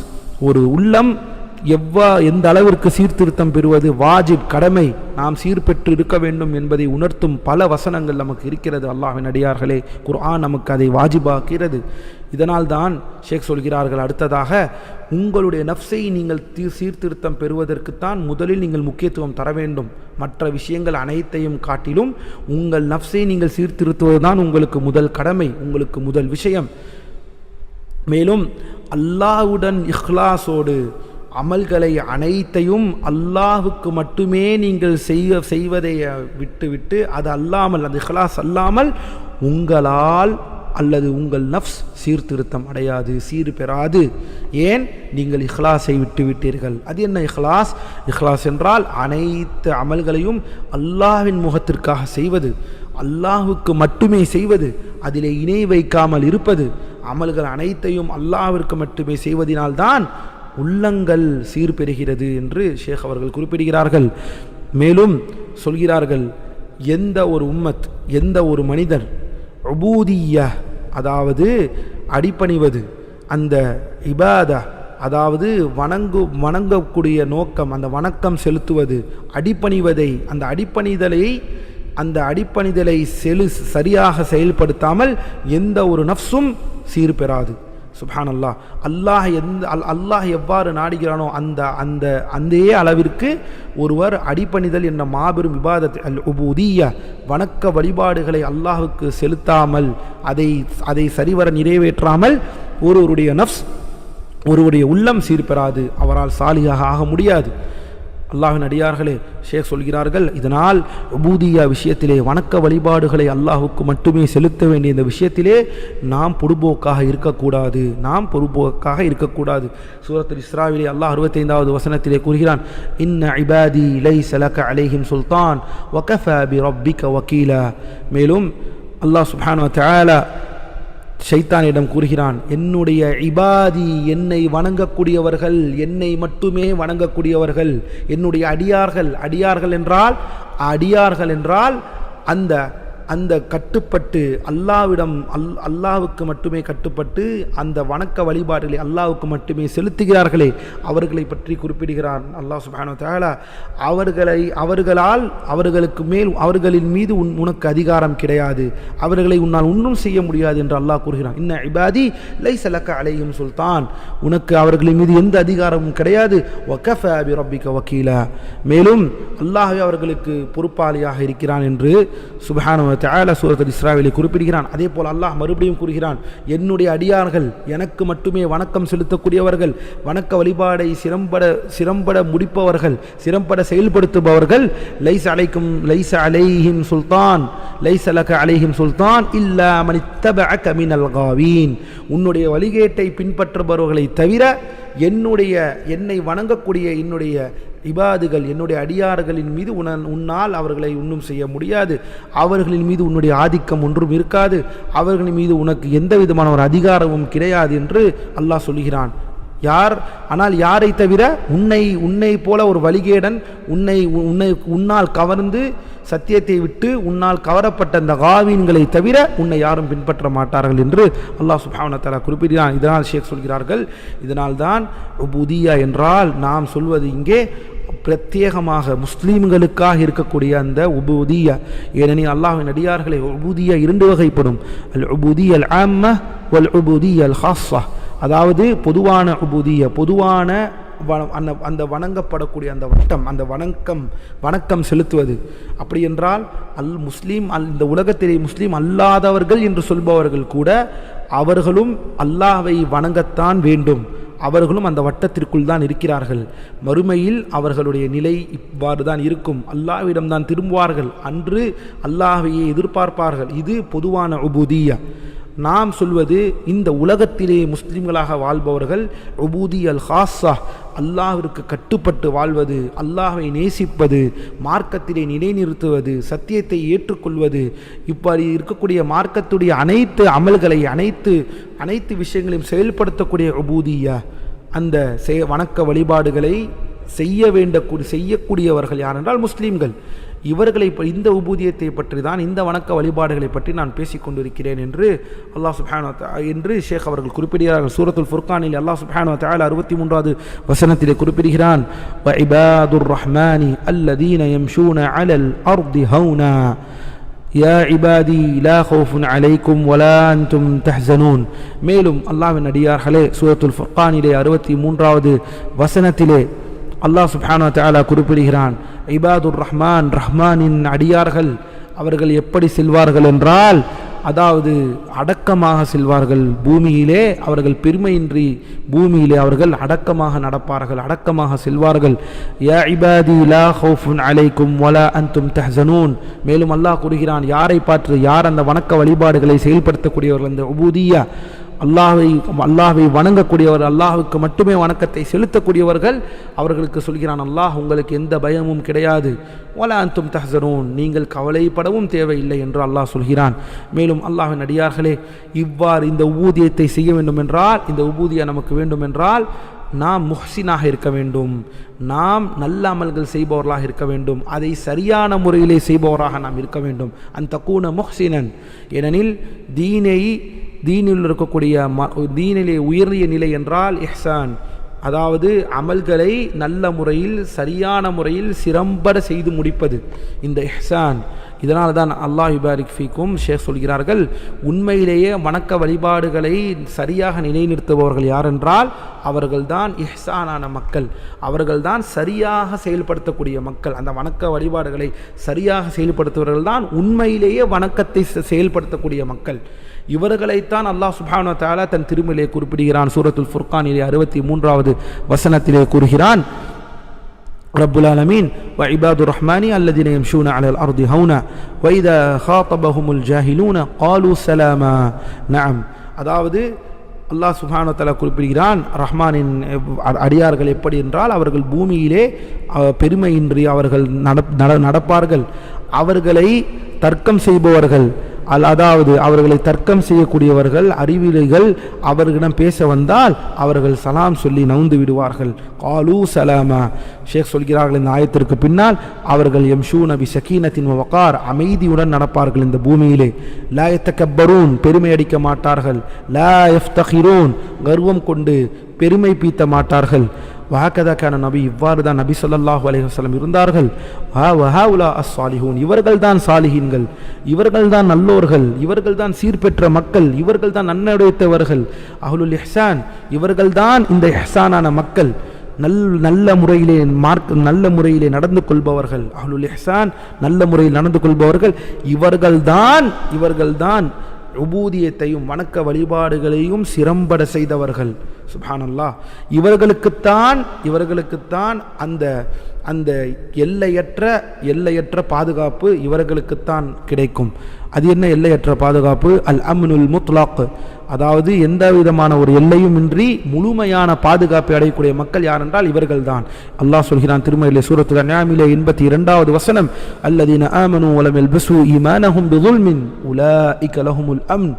ஒரு உள்ளம் எந்த அளவிற்கு சீர்திருத்தம் பெறுவது வாஜிப் கடமை, நாம் சீர்பெற்று இருக்க வேண்டும் என்பதை உணர்த்தும் பல வசனங்கள் நமக்கு இருக்கிறது. அல்லாஹ்வின் அடியார்களே, குர்ஆன் நமக்கு அதை வாஜிபாக்கிறது. இதனால் தான் ஷேக் சொல்கிறார்கள், அடுத்ததாக உங்களுடைய நஃப்ஸை நீங்கள் சீர்திருத்தம் பெறுவதற்குத்தான் முதலில் நீங்கள் முக்கியத்துவம் தர வேண்டும். மற்ற விஷயங்கள் அனைத்தையும் காட்டிலும் உங்கள் நஃப்ஸை நீங்கள் சீர்திருத்துவதுதான் உங்களுக்கு முதல் கடமை, உங்களுக்கு முதல் விஷயம். மேலும் அல்லாஹ்வுடன் இஹ்லாஸோடு அமல்களை அனைத்தையும் அல்லாஹுக்கு மட்டுமே நீங்கள் செய்வதை விட்டுவிட்டு அது அல்லாமல், அந்த இஹ்லாஸ் அல்லாமல் உங்களால் அல்லது உங்கள் நஃப்ஸ் சீர்திருத்தம் அடையாது, சீர் பெறாது. ஏன்? நீங்கள் இஹ்லாஸை விட்டுவிட்டீர்கள். அது என்ன இஹ்லாஸ்? இஹ்லாஸ் என்றால் அனைத்து அமல்களையும் அல்லாஹ்வின் முகத்திற்காக செய்வது, அல்லாஹுக்கு மட்டுமே செய்வது, அதிலே இணை வைக்காமல் இருப்பது. அமல்கள் அனைத்தையும் அல்லாஹ்விற்கு மட்டுமே செய்வதினால்தான் உள்ளங்கள் சீர்பெறுகிறது என்று ஷேக் அவர்கள் குறிப்பிடுகிறார்கள். மேலும் சொல்கிறார்கள், எந்த ஒரு உம்மத், எந்த ஒரு மனிதர் உபூதிய்யா, அதாவது அடிபணிவது, அந்த இபாதா, அதாவது வணங்கக்கூடிய நோக்கம், அந்த வணக்கம் செலுத்துவது, அடிபணிவதை, அந்த அடிப்பணிதலை சரியாக செயல்படுத்தாமல் எந்த ஒரு நஃப்ஸும் சீர்பெறாது. சுப்ஹானல்லாஹ். அல்லாஹ் எவ்வாறு நாடுகிறானோ அந்த அளவிற்கு ஒருவர் அடிபணிதல் என்ற மாபெரும் இபாதத் அல் உபூதிய்யா, வணக்க வழிபாடுகளை அல்லாஹுக்கு செலுத்தாமல் அதை சரிவர நிறைவேற்றாமல் ஒருவருடைய நஃப்ஸ், ஒருவருடைய உள்ளம் சீர்பெறாது, அவரால் சாலியாக ஆக முடியாது. அல்லாஹ்வின் அடியார்களே, ஷேக் சொல்கிறார்கள், இதனால் உபூதியா விஷயத்திலே, வணக்க வழிபாடுகளை அல்லாஹுக்கு மட்டுமே செலுத்த வேண்டிய இந்த விஷயத்திலே நாம் பொறுப்போக்காக இருக்கக்கூடாது. சூரத்துல் இஸ்ராவிலே அல்லாஹ் 65வது வசனத்திலே கூறுகிறான், இன்ன இபாதி லைஸ லக அலைஹிம் சுல்தான் வகஃபா பிரப்பிக வகீலா. மேலும் அல்லாஹ் சுப்ஹானஹு வ தஆலா ஷைத்தானிடம் கூறுகிறான், என்னுடைய இபாதி, என்னை வணங்கக்கூடியவர்கள், என்னை மட்டுமே வணங்கக்கூடியவர்கள், என்னுடைய அடியார்கள் என்றால் அந்த கட்டுப்பட்டு அல்லாஹ்வுக்கு மட்டுமே கட்டுப்பட்டு அந்த வணக்க வழிபாடுகளை அல்லாஹ்வுக்கு மட்டுமே செலுத்துகிறார்களே, அவர்களை பற்றி குறிப்பிடுகிறான் அல்லாஹ் சுப்ஹானஹு வ தஆலா. அவர்களின் மீது உனக்கு அதிகாரம் கிடையாது, அவர்களை உன்னால் ஒன்றும் செய்ய முடியாது என்று அல்லாஹ் கூறுகிறான். இன்ன இபாதி லைஸ லக அலைஹிம் சுல்தான், உனக்கு அவர்களின் மீது எந்த அதிகாரமும் கிடையாது. வகஃபா பிரப்பிக வகீலா, மேலும் அல்லாஹ்வே அவர்களுக்கு பொறுப்பாளியாக இருக்கிறான் என்று சுப்ஹானஹு தஆலா சூரத்துல் இஸ்ராவிலே குறிப்பிடுகிறான். அதே போல் அல்லாஹ் மறுபடியும் கூறுகிறான், என்னுடைய அடியார்கள், எனக்கு மட்டுமே வணக்கம் செலுத்தக்கூடியவர்கள், வணக்க வழிபாடை சிரம்பட முடிப்பவர்கள், சிரம்பட செயல்படுத்துபவர்கள், லைஸ அலைஹிம் சுல்தான் இல்லா மன் இத்தபஅக மினல் காவீன், உன்னுடைய வழிகேட்டை பின்பற்றுபவர்களை தவிர என்னை வணங்கக்கூடிய என்னுடைய இபாதுகள், என்னுடைய அடியார்களின் மீது உன்னால் அவர்களை ஒன்றும் செய்ய முடியாது, அவர்களின் மீது உன்னுடைய ஆதிக்கம் ஒன்றும் இருக்காது, அவர்களின் மீது உனக்கு எந்த விதமான ஒரு அதிகாரமும் கிடையாது என்று அல்லாஹ் சொல்கிறான். ஆனால் யாரை தவிர உன்னை போல ஒரு வழிகேடன், உன்னால் கவர்ந்து சத்தியத்தை விட்டு உன்னால் கவரப்பட்ட அந்த காவீன்களை தவிர உன்னை யாரும் பின்பற்ற மாட்டார்கள் என்று அல்லாஹ் சுப்ஹானஹு வ தஆலா குறிப்பிடுகிறான். இதனால் ஷேக் சொல்கிறார்கள், இதனால்தான் உபூதியா என்றால் நாம் சொல்வது இங்கே பிரத்யேகமாக முஸ்லீம்களுக்காக இருக்கக்கூடிய அந்த உபூதியா. ஏனெனில் அல்லாஹ்வின் அடியார்களை உபூதியா 2 வகைப்படும், அல் உபூதியா அல் ஆம்ம வல் உபூதியா அல் ஹாஸா. அதாவது பொதுவான உபூதியா, பொதுவான அந்த வணங்கப்படக்கூடிய அந்த அந்த வணக்கம் செலுத்துவது. அப்படி என்றால் இந்த உலகத்திலே முஸ்லீம் அல்லாதவர்கள் என்று சொல்பவர்கள் கூட அவர்களும் அல்லாஹ்வை வணங்கத்தான் வேண்டும், அவர்களும் அந்த வட்டத்திற்குள் தான் இருக்கிறார்கள். மறுமையில் அவர்களுடைய நிலை இவ்வாறு தான் இருக்கும், அல்லாஹ்விடம் தான் திரும்புவார்கள், அன்று அல்லாஹ்வையே எதிர்பார்ப்பார்கள். இது பொதுவான உபூதியா. நாம் சொல்வது இந்த உலகத்திலே முஸ்லிம்களாக வாழ்பவர்கள் உபூதி அல் ஹாஸா, அல்லாஹ்விற்கு கட்டுப்பட்டு வாழ்வது, அல்லாஹ்வை நேசிப்பது, மார்க்கத்திலே நிலைநிறுத்துவது, சத்தியத்தை ஏற்றுக்கொள்வது, இப்படி இருக்கக்கூடிய மார்க்கத்துடைய அனைத்து அமல்களை அனைத்து விஷயங்களையும் செயல்படுத்தக்கூடிய உபூதியா, அந்த வணக்க வழிபாடுகளை செய்யக்கூடியவர்கள் யார் என்றால் முஸ்லீம்கள். இவர்களை இந்த உபூதியத்தை பற்றி தான், இந்த வணக்க வழிபாடுகளை பற்றி நான் பேசிக் கொண்டிருக்கிறேன் என்று அல்லாஹ் சுப்ஹானஹு வ தஆலா என்று ஷேக் அவர்கள் குறிப்பிடுகிறார்கள். சூரத்துல் ஃபுர்கானில் அல்லாஹ் சுப்ஹானஹு வ தஆலா 63வது வசனத்திலே குறிப்பிடுகிறான், வ இபாதுர் ரஹ்மானி அல்லதீன யம்ஷூன அலல் அர்தி ஹௌனா யா இபாதி லா ஹௌஃபுன் அலைக்கும் வலா அன்தும் தஹ்ஸனூன். மேலும் அல்லாஹ்வின் அடியார்களே, சூரத்துல் ஃபுர்கானிலே 63வது வசனத்திலே அல்லாஹ் சுப்ஹானஹு வ தஆலா குறிப்பிடுகிறான், இபாதுர் ரஹ்மான், ரஹ்மானின் அடியார்கள் அவர்கள் எப்படி செல்வார்கள் என்றால், அதாவது அடக்கமாக செல்வார்கள். பூமியிலே அவர்கள் பெருமையின்றி பூமியிலே அவர்கள் அடக்கமாக நடப்பார்கள், அடக்கமாக செல்வார்கள். யா இபாதி லா ஹௌஃபுன் அலைக்கும் வலா அன்தும் தஹ்ஸனூன். மேலும் அல்லாஹ் கூறுகிறான், யாரை பார்த்து, யார் அந்த வணக்க வழிபாடுகளை செயல்படுத்தக்கூடியவர்கள், அந்த உபூதியா அல்லாஹ்வை வணங்கக்கூடியவர், அல்லாஹ்வுக்கு மட்டுமே வணக்கத்தை செலுத்தக்கூடியவர்கள், அவர்களுக்கு சொல்கிறான் அல்லாஹ், உங்களுக்கு எந்த பயமும் கிடையாது. வலா அன்தும் தஹ்ஸனூன், நீங்கள் கவலைப்படவும் தேவையில்லை என்று அல்லாஹ் சொல்கிறான். மேலும் அல்லாஹ்வின் அடியார்களே, இவ்வாறு இந்த உபூதியத்தை செய்ய வேண்டும் என்றால், இந்த உபூதியா நமக்கு வேண்டும் என்றால், நாம் முஹ்சினாக இருக்க வேண்டும், நாம் நல்ல அமல்கள் செய்பவர்களாக இருக்க வேண்டும், அதை சரியான முறையிலே செய்பவராக நாம் இருக்க வேண்டும். அந்த தக்கூன முஹ்சினன், ஏனெனில் தீனில் இருக்கக்கூடிய தீனிலே உயர்ந்த நிலை என்றால் இஹ்சான், அதாவது அமல்களை நல்ல முறையில் சரியான முறையில் சிறம்பட செய்து முடிப்பது இந்த இஹ்சான். இதனால் தான் அல்லாஹ் யுபாரிக் ஃபீக்கும் ஷேக் சொல்கிறார்கள், உண்மையிலேயே வணக்க வழிபாடுகளை சரியாக நிலைநிறுத்துபவர்கள் யாரென்றால் அவர்கள்தான் இஹ்சானான மக்கள், அவர்கள்தான் சரியாக செயல்படுத்தக்கூடிய மக்கள். அந்த வணக்க வழிபாடுகளை சரியாக செயல்படுத்துபவர்கள் தான் உண்மையிலேயே வணக்கத்தை செயல்படுத்தக்கூடிய மக்கள். இவர்களைத்தான் அல்லாஹ் சுப்ஹானஹு வ தஆலா தன் திருமறையிலே குறிப்பிடுகிறான். சூரத்துல் ஃபுர்கானிலே 63வது வசனத்திலே கூறுகிறான், ரப்புல் ஆலமீன் வ இபாதுர் ரஹ்மானி அல்லதீன யம்ஷூன அலல் அர்தி ஹௌனா வ இதா ஹாதபஹுமுல் ஜாஹிலூன காலூ ஸலாமா. நஅம், அதாவது அல்லாஹ் சுப்ஹானஹு வ தஆலா குறிப்பிடுகிறான், ரஹ்மானின் அடியார்கள் எப்படி என்றால் அவர்கள் பூமியிலே பெருமையின்றி அவர்கள் நடப்பார்கள். அவர்களை தர்க்கம் செய்பவர்கள், அதாவது அவர்களை தர்க்கம் செய்யக்கூடியவர்கள், அறிவிலிகள் அவர்களிடம் பேச வந்தால் அவர்கள் சலாம் சொல்லி நவுந்து விடுவார்கள். காலூ சலாமா. ஷேக் சொல்கிறார்கள், இந்த ஆயத்திற்கு பின்னால் அவர்கள் யம்ஷூன பி ஸகீனத்தின் வ வகார், அமைதியுடன் நடப்பார்கள் இந்த பூமியிலே. லா யதகப்பரூன், பெருமை அடிக்க மாட்டார்கள். லா யஃப்தகிரூன், கர்வம் கொண்டு பெருமை பீத்த மாட்டார்கள். வஹகதாக்கான நபி, இவ்வாறு தான் நபி ஸல்லல்லாஹு அலைஹி வஸல்லம் இருந்தார்கள். வஹாஉலா அஸ்ஸாலிஹூன், இவர்கள் தான் சாலிஹீன்கள், இவர்கள் தான் நல்லோர்கள், இவர்கள் தான் சீர்பெற்ற மக்கள், இவர்கள் தான் நன்னடைத்தவர்கள். அஹ்லுல் இஹ்சான், இவர்கள் தான் இந்த இஹ்சானான மக்கள், நல்ல முறையிலே நடந்து கொள்பவர்கள். அஹ்லுல் இஹ்சான், நல்ல முறையில் நடந்து கொள்பவர்கள் இவர்கள்தான் உபூதியத்தையும் வணக்க வழிபாடுகளையும் சிறம்பட செய்தவர்கள். சுப்ஹானல்லாஹ், இவர்களுக்குத்தான் அந்த எல்லையற்ற பாதுகாப்பு இவர்களுக்குத்தான் கிடைக்கும். அது என்ன எல்லையற்ற பாதுகாப்பு? அல் அம்னுல் முத்லக், அதாவது எந்த விதமான ஒரு எல்லையும் இன்றி முழுமையான பாதுகாப்பை அடையக்கூடிய மக்கள் யார் என்றால் இவர்கள்தான். அல்லாஹ் சொல்கிறான் திருமறையிலே சூரத்துல் அன்ஆமிலே 82வது வசனம், அல்லதீன ஆமனூ வலம் யல்பஸூ ஈமானஹும் பிظுல்மின் உலாயிக லஹுமுல் அம்ன்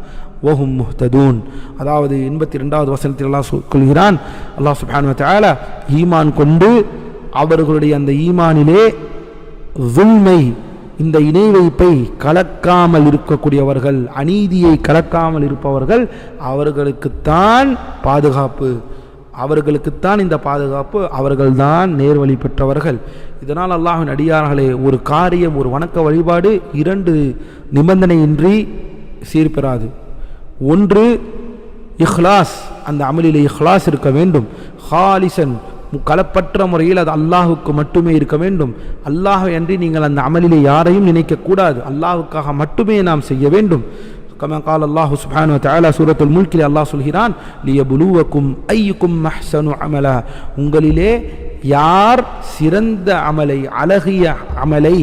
வஹும் முஹ்ததூன். அதாவது 82வது வசனத்தில் அல்லாஹ் சொல்கிறான், அல்லாஹ் சுப்ஹானஹு வ தஆலா ஈமான் கொண்டு அவர்களுடைய அந்த ஈமானிலே ظுல்மை, இந்த இணை வைப்பை கலக்காமல் இருக்கக்கூடியவர்கள், அநீதியை கலக்காமல் இருப்பவர்கள், அவர்களுக்குத்தான் பாதுகாப்பு, அவர்களுக்குத்தான் இந்த பாதுகாப்பு, அவர்கள்தான் நேர்வழி பெற்றவர்கள். இதனால் அல்லாஹ்வின் அடியார்களே, ஒரு காரியம், ஒரு வணக்க வழிபாடு 2 நிபந்தனையின்றி சீர்பெறாது. ஒன்று இஹ்லாஸ், அந்த அமலிலே இஹ்லாஸ் இருக்க வேண்டும். ஹாலிசன், கலப்பற்ற முறையில் அது அல்லாஹுக்கு மட்டுமே இருக்க வேண்டும். அல்லாஹ் அன்றி நீங்கள் அந்த அமலிலே யாரையும் நினைக்கக்கூடாது, அல்லாஹுக்காக மட்டுமே நாம் செய்ய வேண்டும். கமா கால் அல்லாஹு சுப்ஹானஹு வ தஆலா சூரத்துல் முல்கிலே அல்லாஹ் சொல்கிறான், லியபுலுவக்கும் அய்யுக்கும் அஹ்ஸனு அமலா, உங்களிலே யார் சிறந்த அமலை, அழகிய அமலை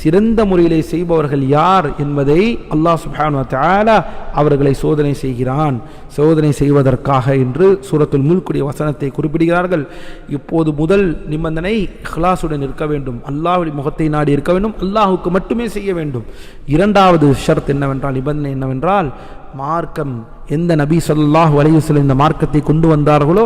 சிறந்த முறையிலே செய்பவர்கள் யார் என்பதை அல்லாஹ் சுப்ஹானஹு வ தஆலா அவர்களை சோதனை செய்கிறான். சோதனை செய்வதற்காக என்று சூரத்துல் முல்குடைய வசனத்தை குறிப்பிடுகிறார்கள். இப்போது முதல் நிபந்தனை இஹ்லாஸுடன் இருக்க வேண்டும், அல்லாஹ்வுடைய முகத்தை நாடி இருக்க வேண்டும், அல்லாஹுக்கு மட்டுமே செய்ய வேண்டும். 2வது ஷர்த் என்னவென்றால், நிபந்தனை என்னவென்றால், மார்க்கம் எந்த நபி ஸல்லல்லாஹு அலைஹி வஸல்லம் இந்த மார்க்கத்தை கொண்டு வந்தார்களோ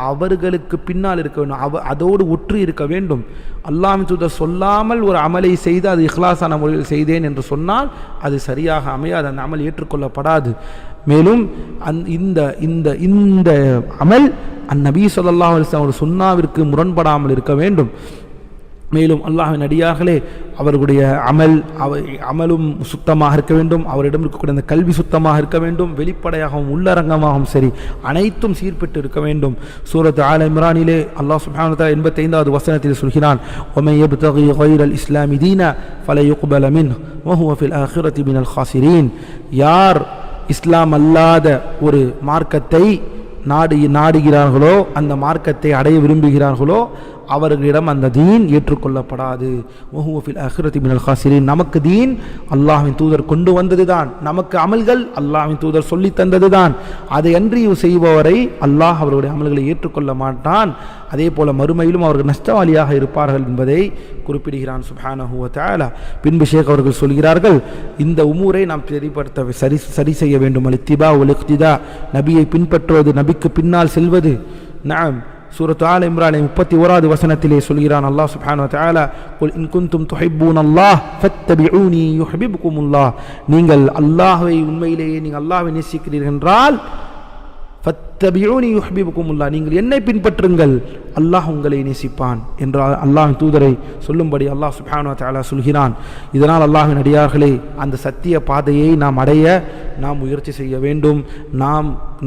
அவர்களுக்கு பின்னால் இருக்க வேண்டும், அதோடு ஒற்றி இருக்க வேண்டும். அல்லாஹ்வின் தூதர் சொல்லாமல் ஒரு அமலை செய்து அது இஹ்லாஸான முறையில் செய்தேன் என்று சொன்னால் அது சரியாக அமையாது, அந்த அமல் ஏற்றுக்கொள்ளப்படாது. மேலும் இந்த இந்த இந்த அமல் நபி ஸல்லல்லாஹு அலைஹி வஸல்லம் ஒரு சுன்னாவிற்கு முரண்படாமல் இருக்க வேண்டும். மேலும் அல்லாஹ்வின் அடியார்களே, அவர்களுடைய அமலும் சுத்தமாக இருக்க வேண்டும், அவரிடம் இருக்கக்கூடிய அந்த கல்வி சுத்தமாக இருக்க வேண்டும், வெளிப்படையாகவும் உள்ளரங்கமாகவும் சரி அனைத்தும் சீர்பெற்று இருக்க வேண்டும். சூரத் ஆல இம்ரானிலே அல்லாஹ் சுப்ஹானஹு வ தஆலா 85வது வசனத்தில் சொல்கிறான், وَمَن يَبْتَغِي غَيْرَ الْإِسْلَامِ دِينًا فَلَن يُقْبَلَ مِنْهُ وَهُوَ فِي الْآخِرَةِ مِنَ الْخَاسِرِينَ. யார் இஸ்லாம் அல்லாத ஒரு மார்க்கத்தை நாடுகிறார்களோ, அந்த மார்க்கத்தை அடைய விரும்புகிறார்களோ, அவர்களிடம் அந்த தீன் ஏற்றுக்கொள்ளப்படாது. வஹுவ ஃபில் ஆখিরাতি மினல் காசிரீன். நமக்கு தீன் அல்லாஹ்வின் தூதர் கொண்டு வந்ததுதான், நமக்கு அமல்கள் அல்லாஹ்வின் தூதர் சொல்லி தந்ததுதான். அதை அன்றி செய்பவரை அல்லாஹ் அவருடைய அமல்களை ஏற்றுக்கொள்ள மாட்டான். அதே போல மறுமையிலும் அவர்கள் நஷ்டவாளியாக இருப்பார்கள் என்பதை குறிப்பிடுகிறான் சுப்ஹானஹு வ தஆலா. பின்பு ஷேக் அவர்கள் சொல்கிறார்கள், இந்த உமூரை நாம் தெளிவுபடுத்த சரி செய்ய வேண்டும். அல்-இத்திபா வல் இக்திதா, நபியை பின்பற்றுவது, நபிக்கு பின்னால் செல்வது. நஅம், சூரத் ஆல இம்ரான் 31வது வசனத்திலே சொல்கிறான் அல்லாஹ் சுப்ஹானஹு வ தஆலா, குல் இன் குன்தும் துஹிப்பூனல்லாஹ் ஃபத்தபிஊனி யுஹிப்புகுமுல்லாஹ். நீங்கள் அல்லாஹ்வை உண்மையிலேயே நீங்கள் அல்லாஹ்வை நேசிக்கிறீர்கள் என்றால் ஃபத்தபிஊனி யுஹிப்புகுமுல்லாஹ், நீங்கள் என்னை பின்பற்றுங்கள், அல்லாஹ் உங்களை நேசிப்பான் என்றால் அல்லாஹ்வின் தூதரை சொல்லும்படி அல்லாஹ் சுப்ஹானஹு வ தஆலா சொல்கிறான். இதனால் அல்லாஹ்வின் அடியார்களே, அந்த சத்திய பாதையை நாம் அடைய நாம் முயற்சி செய்ய வேண்டும்,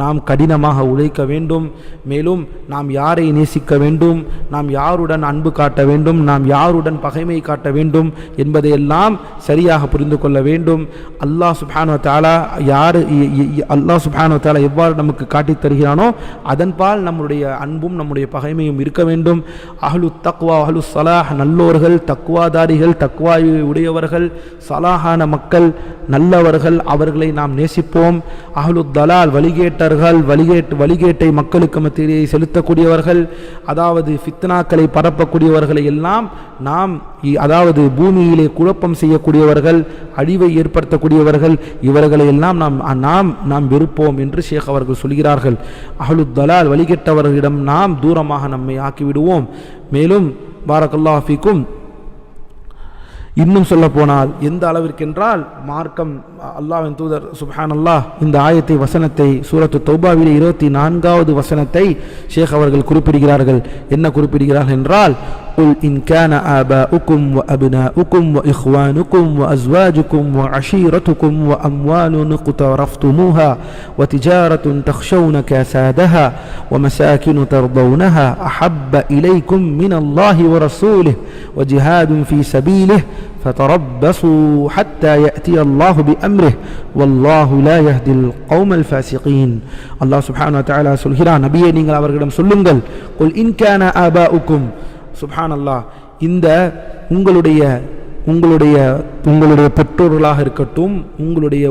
நாம் கடினமாக உழைக்க வேண்டும். மேலும் நாம் யாரை நேசிக்க வேண்டும், நாம் யாருடன் அன்பு காட்ட வேண்டும், நாம் யாருடன் பகைமை காட்ட வேண்டும் என்பதையெல்லாம் சரியாக புரிந்து கொள்ள வேண்டும். அல்லாஹ் சுப்ஹானஹு வ தஆலா அல்லாஹ் சுப்ஹானஹு வ தஆலா எவ்வாறு நமக்கு காட்டித் தருகிறானோ அதன்பால் நம்முடைய அன்பும் நம்முடைய பகைமையும் இருக்க வேண்டும். அஹ்லு தக்வா அஹ்லு ஸலாஹ், நல்லோர்கள், தக்வாதாரிகள், தக்வாவை உடையவர்கள், ஸலாஹான மக்கள், நல்லவர்கள், அவர்களை நாம் நேசிப்போம். அஹ்லு தலால், வழிகேட்டை மக்களுக்கு மத்தியிலே செலுத்தக்கூடியவர்கள், அதாவது ஃபித்னாக்களை பரப்பக்கூடியவர்களை எல்லாம் நாம், அதாவது பூமியிலே குழப்பம் செய்யக்கூடியவர்கள், அழிவை ஏற்படுத்தக்கூடியவர்கள், இவர்களை எல்லாம் நாம் வெறுப்போம் என்று ஷேக் அவர்கள் சொல்கிறார்கள். அஹ்லு தலால், வழிகேட்டவர்களிடம் நாம் தூரமாக நம்மை ஆக்கிவிடுவோம். மேலும் பாரக்கல்லாஹு ஃபீக்கும், இன்னும் சொல்ல போனால் எந்த அளவிற்கென்றால் மார்க்கம் அல்லாஹ்வின் தூதர் சுப்ஹானல்லாஹ் இந்த ஆயத்தை வசனத்தை சூரத்து தௌபாவிலே 24வது வசனத்தை ஷேக் அவர்கள் குறிப்பிடுகிறார்கள். என்ன குறிப்பிடுகிறார்கள் என்றால், قل إن كان آباؤكم وأبناؤكم وإخوانكم وأزواجكم وعشيرتكم وأموال اقترفتموها وتجارة تخشون كسادها ومساكن ترضونها أحب إليكم من الله ورسوله وجهاد في سبيله فتربصوا حتى يأتي الله بأمره والله لا يهدي القوم الفاسقين. الله سبحانه وتعالى சொல்கிறான், நபியே நீங்கள் அவர்களிடம் சொல்லுங்கள், قل إن كان آباؤكم, சுப்ஹானல்லாஹ், இந்த உங்களுடைய பெற்றோர்களாக இருக்கட்டும்,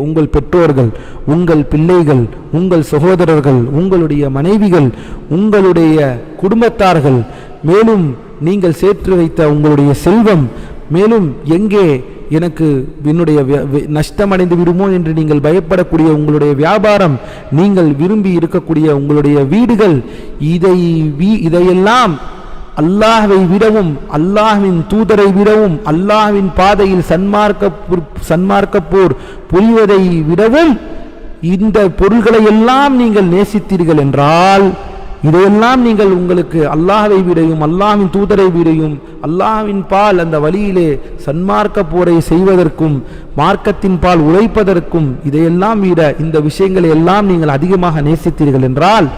உங்கள் பெற்றோர்கள், உங்கள் பிள்ளைகள், உங்கள் சகோதரர்கள், உங்களுடைய மனைவிகள், உங்களுடைய குடும்பத்தார்கள், மேலும் நீங்கள் சேர்த்து வைத்த உங்களுடைய செல்வம், மேலும் எங்கே எனக்கு என்னுடைய நஷ்டமடைந்து விடுமோ என்று நீங்கள் பயப்படக்கூடிய உங்களுடைய வியாபாரம், நீங்கள் விரும்பி இருக்கக்கூடிய உங்களுடைய வீடுகள், இதையெல்லாம் அல்லாஹ்வை விடவும் அல்லாஹ்வின் தூதரை விடவும் அல்லாஹ்வின் பாதையில் சன்மார்க்க போர் புரிவதை விடவும் இந்த பொருள்களை எல்லாம் நீங்கள் நேசித்தீர்கள் என்றால், இதையெல்லாம் நீங்கள் உங்களுக்கு அல்லாஹ்வை விடையும் அல்லாஹ்வின் தூதரை விடையும் அல்லாஹ்வின் பால் அந்த வழியிலே சன்மார்க்க போரை செய்வதற்கும் மார்க்கத்தின் பால் உழைப்பதற்கும் இதையெல்லாம் விட இந்த விஷயங்களை எல்லாம் நீங்கள் அதிகமாக நேசித்தீர்கள் என்றால்,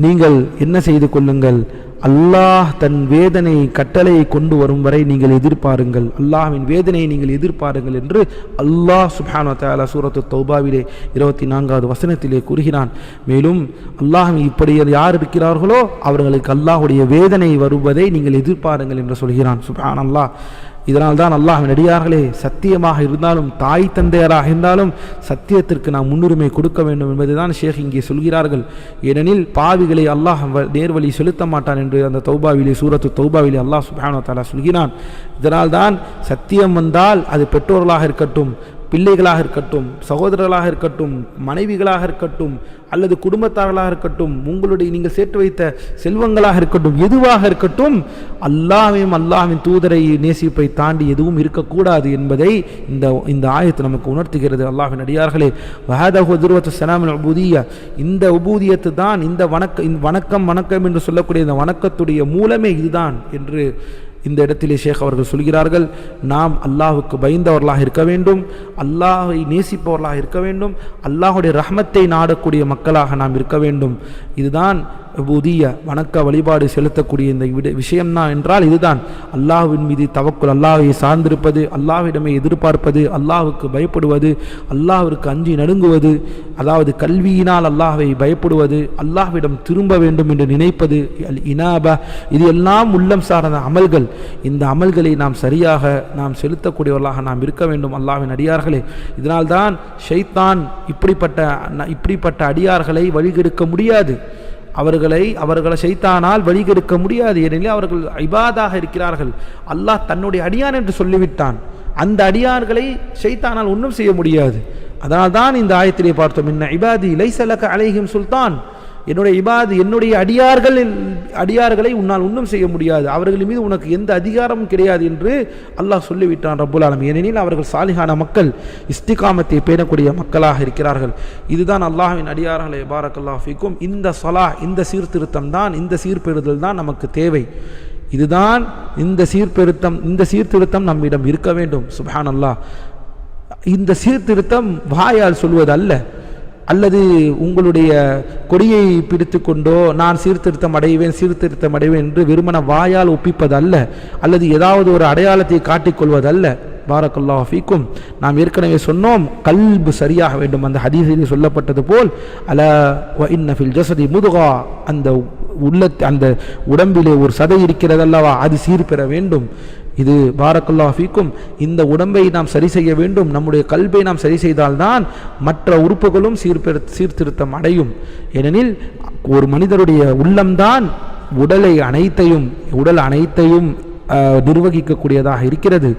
நீங்கள் என்ன செய்து கொள்ளுங்கள், அல்லாஹ் தன் வேதனை கட்டளையை கொண்டு வரும் வரை நீங்கள் எதிர்பாருங்கள், அல்லாஹ்வின் வேதனையை நீங்கள் எதிர்பாருங்கள் என்று அல்லாஹ் சுப்ஹானஹு வ தஆலா சூரத்து தௌபாவிலே 24வது வசனத்திலே கூறுகிறான். மேலும் அல்லாஹ் இப்படி யார் இருக்கிறார்களோ அவர்களுக்கு அல்லாஹ்வுடைய வேதனை வருவதை நீங்கள் எதிர்பாருங்கள் என்று சொல்கிறான். சுப்ஹானல்லாஹ். இதனால்தான் அல்லாஹ்வின் அடியார்களே, சத்தியமாக இருந்தாலும் தாய் தந்தையராக இருந்தாலும் சத்தியத்திற்கு நாம் முன்னுரிமை கொடுக்க வேண்டும் என்பதுதான் ஷேக் இங்கே சொல்கிறார்கள். ஏனெனில் பாவிகளை அல்லாஹ் நேர்வழி செலுத்த மாட்டான் என்று அந்த தௌபாவிலே சூரத்து தௌபாவிலே அல்லாஹ் சுப்ஹானஹு வ தஆலா சொல்கிறான். இதனால்தான் சத்தியம் வந்தால் அது பெற்றோர்களாக இருக்கட்டும், பிள்ளைகளாக இருக்கட்டும், சகோதரர்களாக இருக்கட்டும், மனைவிகளாக இருக்கட்டும், அல்லது குடும்பத்தார்களாக இருக்கட்டும், உங்களுடைய நீங்கள் சேர்த்து வைத்த செல்வங்களாக இருக்கட்டும், எதுவாக இருக்கட்டும், அல்லாஹ்வையும் அல்லாஹ்வின் தூதரை நேசிப்பை தாண்டி எதுவும் இருக்கக்கூடாது என்பதை இந்த ஆயத்து நமக்கு உணர்த்துகிறது. அல்லாஹ்வின் அடியார்களே, வஹதஹு துர்வத்து ஸலாமுல் உபூதிய்யா, இந்த உபூதியத்து தான், இந்த வணக்கம் என்று சொல்லக்கூடிய இந்த வணக்கத்துடைய மூலமே இதுதான் என்று இந்த இடத்திலே ஷேக் அவர்கள் சொல்கிறார்கள். நாம் அல்லாஹுக்கு பயந்தவர்களாக இருக்க வேண்டும், அல்லாஹை நேசிப்பவர்களாக இருக்க வேண்டும், அல்லாஹுடைய ரஹ்மத்தை நாடக்கூடிய மக்களாக நாம் இருக்க வேண்டும். இதுதான் உபூதிய்யா, வணக்க வழிபாடு செலுத்தக்கூடிய இந்த விஷயம்தான் என்றால் இதுதான். அல்லாஹ்வின் மீது தவக்குல், அல்லாஹை சார்ந்திருப்பது, அல்லாஹ்விடமே எதிர்பார்ப்பது, அல்லாஹுக்கு பயப்படுவது, அல்லாஹ்விற்கு அஞ்சி நடுங்குவது, அதாவது கல்வியினால் அல்லாஹ்வை பயப்படுவது, அல்லாஹ்விடம் திரும்ப வேண்டும் என்று நினைப்பது, அல் இனாபா, இது எல்லாம் உள்ளம் சார்ந்த அமல்கள். இந்த அமல்களை நாம் சரியாக நாம் செலுத்தக்கூடியவர்களாக நாம் இருக்க வேண்டும். அல்லாஹ்வின் அடியார்களே, இதனால்தான் ஷைத்தான் இப்படிப்பட்ட அடியார்களை வழிகெடுக்க முடியாது. அவர்களை ஷைத்தானால் வழிகெடுக்க முடியாது. ஏனெனில் அவர்கள் இபாதாக இருக்கிறார்கள். அல்லாஹ் தன்னுடைய அடியான் என்று சொல்லிவிட்டான். அந்த அடியார்களை ஷைத்தானால் ஒன்றும் செய்ய முடியாது. அதனால்தான் இந்த ஆயத்திலே பார்த்தோம், இன்ன இபாதி லைஸ லக அலைஹிம் சுல்தான், என்னுடைய இபாது, என்னுடைய அடியார்களை உன்னால் ஒன்றும் செய்ய முடியாது, அவர்கள் மீது உனக்கு எந்த அதிகாரமும் கிடையாது என்று அல்லாஹ் சொல்லிவிட்டான் ரப்புல் ஆலமீன். ஏனெனில் அவர்கள் சாலிஹான மக்கள், இஸ்திகாமத்தை பேணக்கூடிய மக்களாக இருக்கிறார்கள். இதுதான் அல்லாஹ்வின் அடியார்களே, பாரக்கல்லாஹு ஃபீக்கும். இந்த ஸலாஹ், இந்த சீர்திருத்தம் தான், இந்த சீர்பெறுதல் தான் நமக்கு தேவை. இதுதான் இந்த சீர்திருத்தம் நம்மிடம் இருக்க வேண்டும். சுப்ஹானல்லாஹ். இந்த சீர்திருத்தம் வாயால் சொல்வது அல்ல, அல்லது உங்களுடைய கொடியை பிடித்து கொண்டோ நான் சீர்திருத்தம் அடைவேன் என்று வெறுமன வாயால் ஒப்பிப்பது அல்ல, அல்லது ஏதாவது ஒரு அடையாளத்தை காட்டிக்கொள்வதல்ல. பாரக்கல்லாஹு ஃபீக்கும். நாம் ஏற்கனவே சொன்னோம், கல்பு சரியாக வேண்டும். அந்த ஹதீஸில் சொல்லப்பட்டது போல், அலா வ இன்ன ஃபில் ஜஸதி முதுகா, அந்த உடம்பிலே ஒரு சதை இருக்கிறது அல்லவா, அது சீர்பெற வேண்டும். இது பாரக்கல்லாஹு ஃபீக்கும். இந்த உடம்பை நாம் சரி செய்ய வேண்டும். நம்முடைய கல்பை நாம் சரி செய்தால்தான் மற்ற உறுப்புகளும் சீர்திருத்தம் அடையும். ஏனெனில் ஒரு மனிதருடைய உள்ளம்தான் உடல் அனைத்தையும் நிர்வகிக்கக்கூடியதாக இருக்கிறது.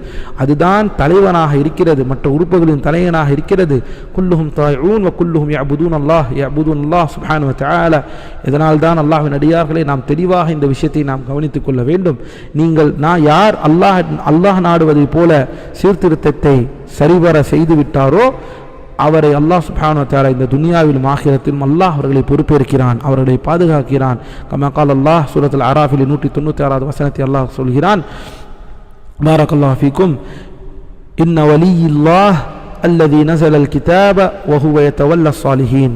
அதுதான் தலைவனாக இருக்கிறது, மற்ற உறுப்புகளின் தலைவனாக இருக்கிறது. குல்லுஹும் தாயிஊன் வ குல்லுஹும் யஅபுதூன் அல்லாஹ் சுப்ஹானஹு வ தஆலா. இதனால் தான் அல்லாஹ்வின் அடியார்களே, நாம் தெளிவாக இந்த விஷயத்தை நாம் கவனித்துக் கொள்ள வேண்டும். யார் அல்லாஹ் நாடுவதை போல சீர்திருத்தத்தை சரிவர செய்து விட்டாரோ அவரை அல்லாஹ் சுப்ஹானஹு வ தஆலா இந்த துனியாவிலும் ஆகிரத்திலும் அல்லாஹ் அவர்களை பொறுப்பேற்கிறான், அவர்களை பாதுகாக்கிறான். கமா கால் அல்லாஹ் சூரத்துல் அராஃபில் 196வது வசனத்தை அல்லாஹ் சொல்கிறான், பாரக்கல்லாஹு ஃபீக்கும், இன்ன வலியுல்லாஹ் அல்லதி நஸலல் கிதாப வஹுவ யதவல்ல ஸாலிஹீன்.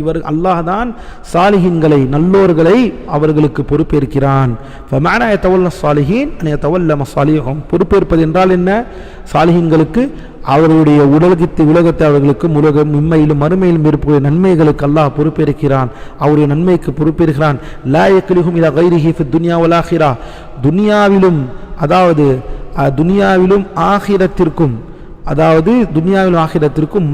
இவர் அல்லாஹ் தான் சாலிஹீன்களை, நல்லோர்களை அவர்களுக்கு பொறுப்பேற்கிறான். ஃபமஅனா யதவல்ல ஸாலிஹீன் அன் யதவல்ல மஸாலிஹும். பொறுப்பேற்பது என்றால் என்ன? சாலிஹீன்களுக்கு அவர்களுடைய உலகத்தை அவர்களுக்கு இம்மையிலும் மறுமையிலும் இருக்கக்கூடிய நன்மைகளுக்கு அல்லாஹ் பொறுப்பேற்கிறான், அவருடைய நன்மைக்கு பொறுப்பேற்கிறான். லா யக்லிஹும் இலா கைரிஹி ஃபித் துன்யா வல் ஆখিরা. துனியாவிலும் ஆகிரத்திற்கும்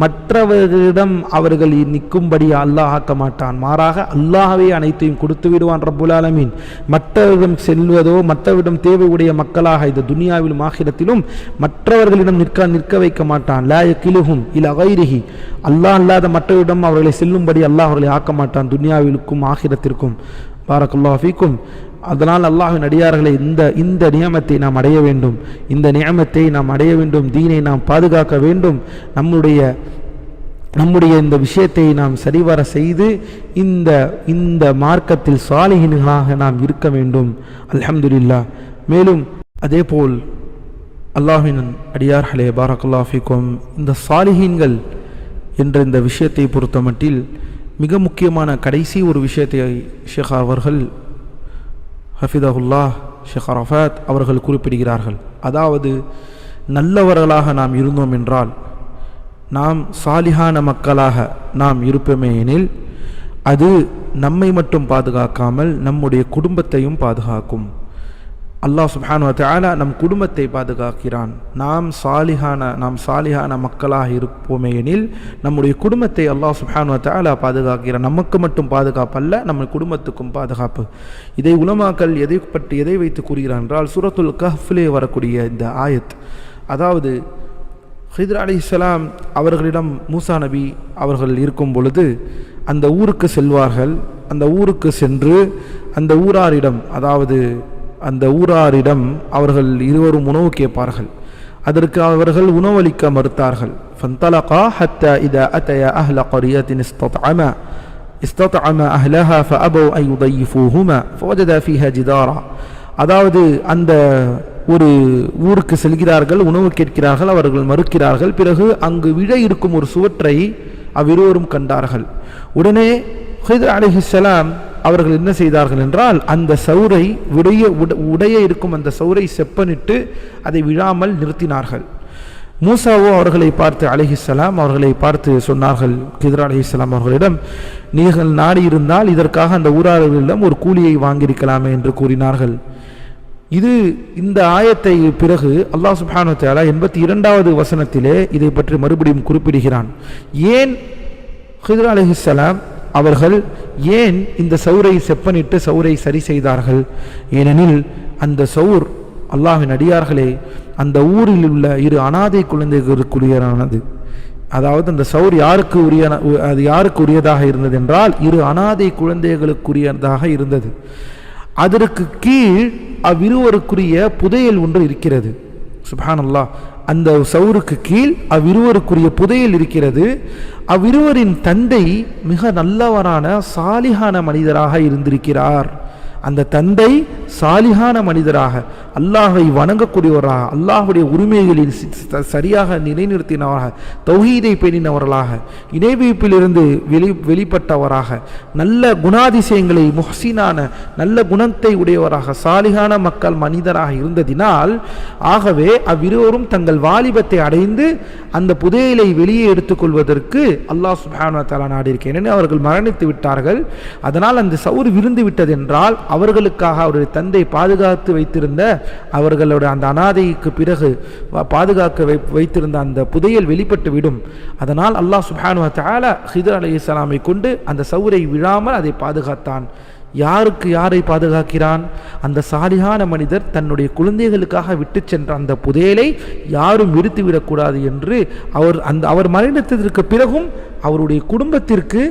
மற்றவர்களிடம் அவர்கள் நிற்கும்படி அல்லாஹ் ஆக்க மாட்டான். மாறாக அல்லாஹ்வே அனைத்தையும் கொடுத்து விடுவான் ரப்புல் ஆலமீன். மற்றவரிடம் செல்வதோ, மற்றவரிடம் தேவையுடைய மக்களாக இந்த துனியாவிலும் ஆகிரத்திலும் மற்றவர்களிடம் நிற்க வைக்க மாட்டான். லா யக்லிஹும் இலா கைரிஹி. அல்லாஹ் அல்லாத மற்றவரிடம் அவர்களை செல்லும்படி அல்லாஹ் அவர்களை ஆக்க மாட்டான், துனியாவிற்கும் ஆகிரத்திற்கும். பாரக்கல்லாஹு ஃபீக்கும். அதனால் அல்லாஹ்வின் அடியார்களை, இந்த நியமத்தை நாம் அடைய வேண்டும், தீனை நாம் பாதுகாக்க வேண்டும். நம்முடைய இந்த விஷயத்தை நாம் சரிவர செய்து இந்த மார்க்கத்தில் சாலிஹீன்களாக நாம் இருக்க வேண்டும். அல்ஹம்துலில்லாஹ். மேலும் அதேபோல் அல்லாஹ்வின் அடியார்களே, பாரக்கல்லாஹு ஃபீக்கும், இந்த சாலிஹீன்கள் என்ற இந்த விஷயத்தை பொறுத்தமட்டில் மிக முக்கியமான கடைசி ஒரு விஷயத்தை ஷேக் அவர்கள் ஹஃபிதஹுல்லாஹ் ஷேக் அரஃபாத் அவர்கள் குறிப்பிடுகிறார்கள். அதாவது, நல்லவர்களாக நாம் இருந்தோம் என்றால், நாம் சாலிஹான மக்களாக நாம் இருப்போமே எனில், அது நம்மை மட்டும் பாதுகாக்காமல் நம்முடைய குடும்பத்தையும் பாதுகாக்கும். அல்லாஹ் சுப்ஹானஹு வ தஆலா நம் குடும்பத்தை பாதுகாக்கிறான். நாம் சாலிஹான மக்களாக இருப்போமே எனில் நம்முடைய குடும்பத்தை அல்லாஹ் சுப்ஹானஹு வ தஆலா பாதுகாக்கிறான். நமக்கு மட்டும் பாதுகாப்பு அல்ல, நம்ம குடும்பத்துக்கும் பாதுகாப்பு. இதை உலமாக்கள் எதை வைத்து கூறுகிறார் என்றால், சூரத்துல் கஹ்ஃபிலே வரக்கூடிய இந்த ஆயத், அதாவது ஹித்ர் அலைஹிஸ்ஸலாம் அவர்களிடம் மூசா நபி அவர்கள் இருக்கும் பொழுது அந்த ஊருக்கு செல்வார்கள். அந்த ஊருக்கு சென்று அந்த ஊராரிடம், அதாவது அந்த ஊராரிடம் அவர்கள் இருவரும் உணவு கேட்பார்கள். அதற்கு அவர்கள் உணவளிக்க மறுத்தார்கள். ஃபந்தலகா ஹத்தா இதா அத்தயா அஹ்ல கரியத்தின் இஸ்தத்அமா அஹ்லஹா ஃபஅபவ் அன் யுضيفوهما ஃபவஜதா ஃபீஹா ஜிதாரா. அதாவது அந்த ஒரு ஊருக்கு செல்கிறார்கள், உணவு கேட்கிறார்கள், அவர்கள் மறுக்கிறார்கள். பிறகு அங்கு விழ இருக்கும் ஒரு சுவற்றை அவ்விருவரும் கண்டார்கள். உடனே ஹித்ர் அலைஹிஸ்ஸலாம் அவர்கள் என்ன செய்தார்கள் என்றால், அந்த சௌரை உடைய இருக்கும் அந்த சௌரை செப்பனிட்டு அதை விழாமல் நிறுத்தினார்கள். மூசாவோ அவர்களை பார்த்து அலைஹிஸ்ஸலாம் அவர்களை பார்த்து சொன்னார்கள், ஹித்ர் அலைஹிஸ்ஸலாம் அவர்களிடம், நீங்கள் நாடி இருந்தால் இதற்காக அந்த ஊராளர்களிடம் ஒரு கூலியை வாங்கியிருக்கலாமே என்று கூறினார்கள். இந்த ஆயத்தை பிறகு அல்லாஹ் சுப்ஹானஹு வ தஆலா 82வது வசனத்திலே இதை பற்றி மறுபடியும் குறிப்பிடுகிறான். ஏன் ஹித்ர் அலைஹிஸ்ஸலாம் அவர்கள் ஏன் இந்த சௌரை செப்பனிட்டு சௌரை சரி செய்தார்கள்? ஏனெனில் அந்த சௌர், அல்லாஹ்வின் அடியார்களே, அந்த ஊரில் உள்ள 2 அனாதை குழந்தைகளுக்குரியதானது. அதாவது அந்த சௌர் யாருக்கு உரியதாக இருந்தது என்றால் 2 அனாதை குழந்தைகளுக்குரியதாக இருந்தது. அதற்கு கீழ் அவ்விருவருக்குரிய புதையல் ஒன்று இருக்கிறது. சுப்ஹானல்லாஹ், அந்த சௌருக்கு கீழ் அவ்விருவருக்குரிய புதையல் இருக்கிறது. அவ்விருவரின் தந்தை மிக நல்லவரான சாலிஹான மனிதராக இருந்திருக்கிறார். அந்த தந்தை சாலிஹான மனிதராக, அல்லாஹை வணங்கக்கூடியவராக, அல்லாஹுடைய உரிமைகளில் சரியாக நிலைநிறுத்தினவராக, தௌஹீதை பேணினவர்களாக, இணைவைப்பிலிருந்து வெளிப்பட்டவராக, நல்ல குணாதிசயங்களை, முஹ்சினான நல்ல குணத்தை உடையவராக, சாலிஹான மக்கள் மனிதராக இருந்ததினால், ஆகவே அவ்விருவரும் தங்கள் வாலிபத்தை அடைந்து அந்த புதையலை வெளியே எடுத்துக்கொள்வதற்கு அல்லாஹ் சுப்ஹானஹு வ தஆலா நாடியிருக்கிறார். ஏனெனில் அவர்கள் மரணித்து விட்டார்கள். அதனால் அந்த சௌர் விருந்து விட்டது என்றால் அவர்களுக்காக அவருடைய தந்தை பாதுகாத்து வைத்திருந்த, அவர்களோட அந்த அனாதைக்கு பிறகு பாதுகாக்க வைத்திருந்த அந்த புதையல் வெளிப்பட்டு விடும். அதனால் அல்லாஹ் சுப்ஹானஹு வ தஆலா ஹித்ர் அலைஹிஸ்ஸலாமை கொண்டு அந்த சௌரை விழாமல் அதை பாதுகாத்தான். யாரை பாதுகாக்கிறான்? அந்த சாலிஹான மனிதர் தன்னுடைய குழந்தைகளுக்காக விட்டு சென்ற அந்த புதையலை யாரும் விடுத்துவிடக்கூடாது என்று அவர் மரணித்ததற்கு பிறகும் அவருடைய குடும்பத்திற்கு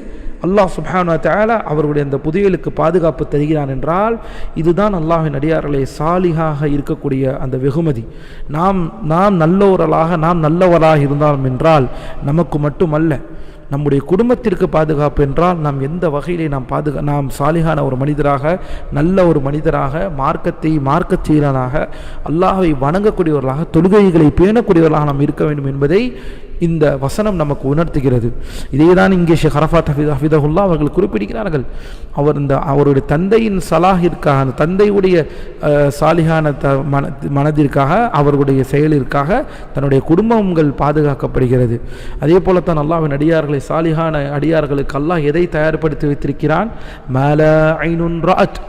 அல்லாஹ் சுப்ஹானஹு வ தஆலா அவருடைய அந்த புதையலுக்கு பாதுகாப்பு தருகிறான் என்றால், இதுதான் அல்லாஹ்வின் அடியார்களே சாலிஹாக இருக்கக்கூடிய அந்த வெகுமதி. நாம் நல்லவராக இருந்தாலும் என்றால் நமக்கு மட்டுமல்ல, நம்முடைய குடும்பத்திற்கு பாதுகாப்பு என்றால் நாம் எந்த வகையிலே நாம் சாலிஹான ஒரு மனிதராக, நல்ல ஒரு மனிதராக, மார்க்கச் செயலனாக, அல்லாஹ்வை வணங்கக்கூடியவர்களாக, தொழுகைகளை பேணக்கூடியவர்களாக நாம் இருக்க வேண்டும் என்பதை இந்த வசனம் நமக்கு உணர்த்துகிறது. இதேதான் இங்கே ஷேக் அரஃபாத் ஹஃபிதஹுல்லாஹ் அவர்கள் குறிப்பிடுகிறார்கள். அவருடைய தந்தையின் சலாஹிற்காக, அந்த தந்தையுடைய சாலிஹான மனதிற்காக, அவர்களுடைய செயலிற்காக தன்னுடைய குடும்பங்கள் பாதுகாக்கப்படுகிறது. அதே போலத்தான் அல்லாஹ்வின் அடியார்களை, சாலிஹான அடியார்களுக்கு அல்லாஹ் எதை தயார்படுத்தி வைத்திருக்கிறான்? மாலா ஐனுன் ரஅத்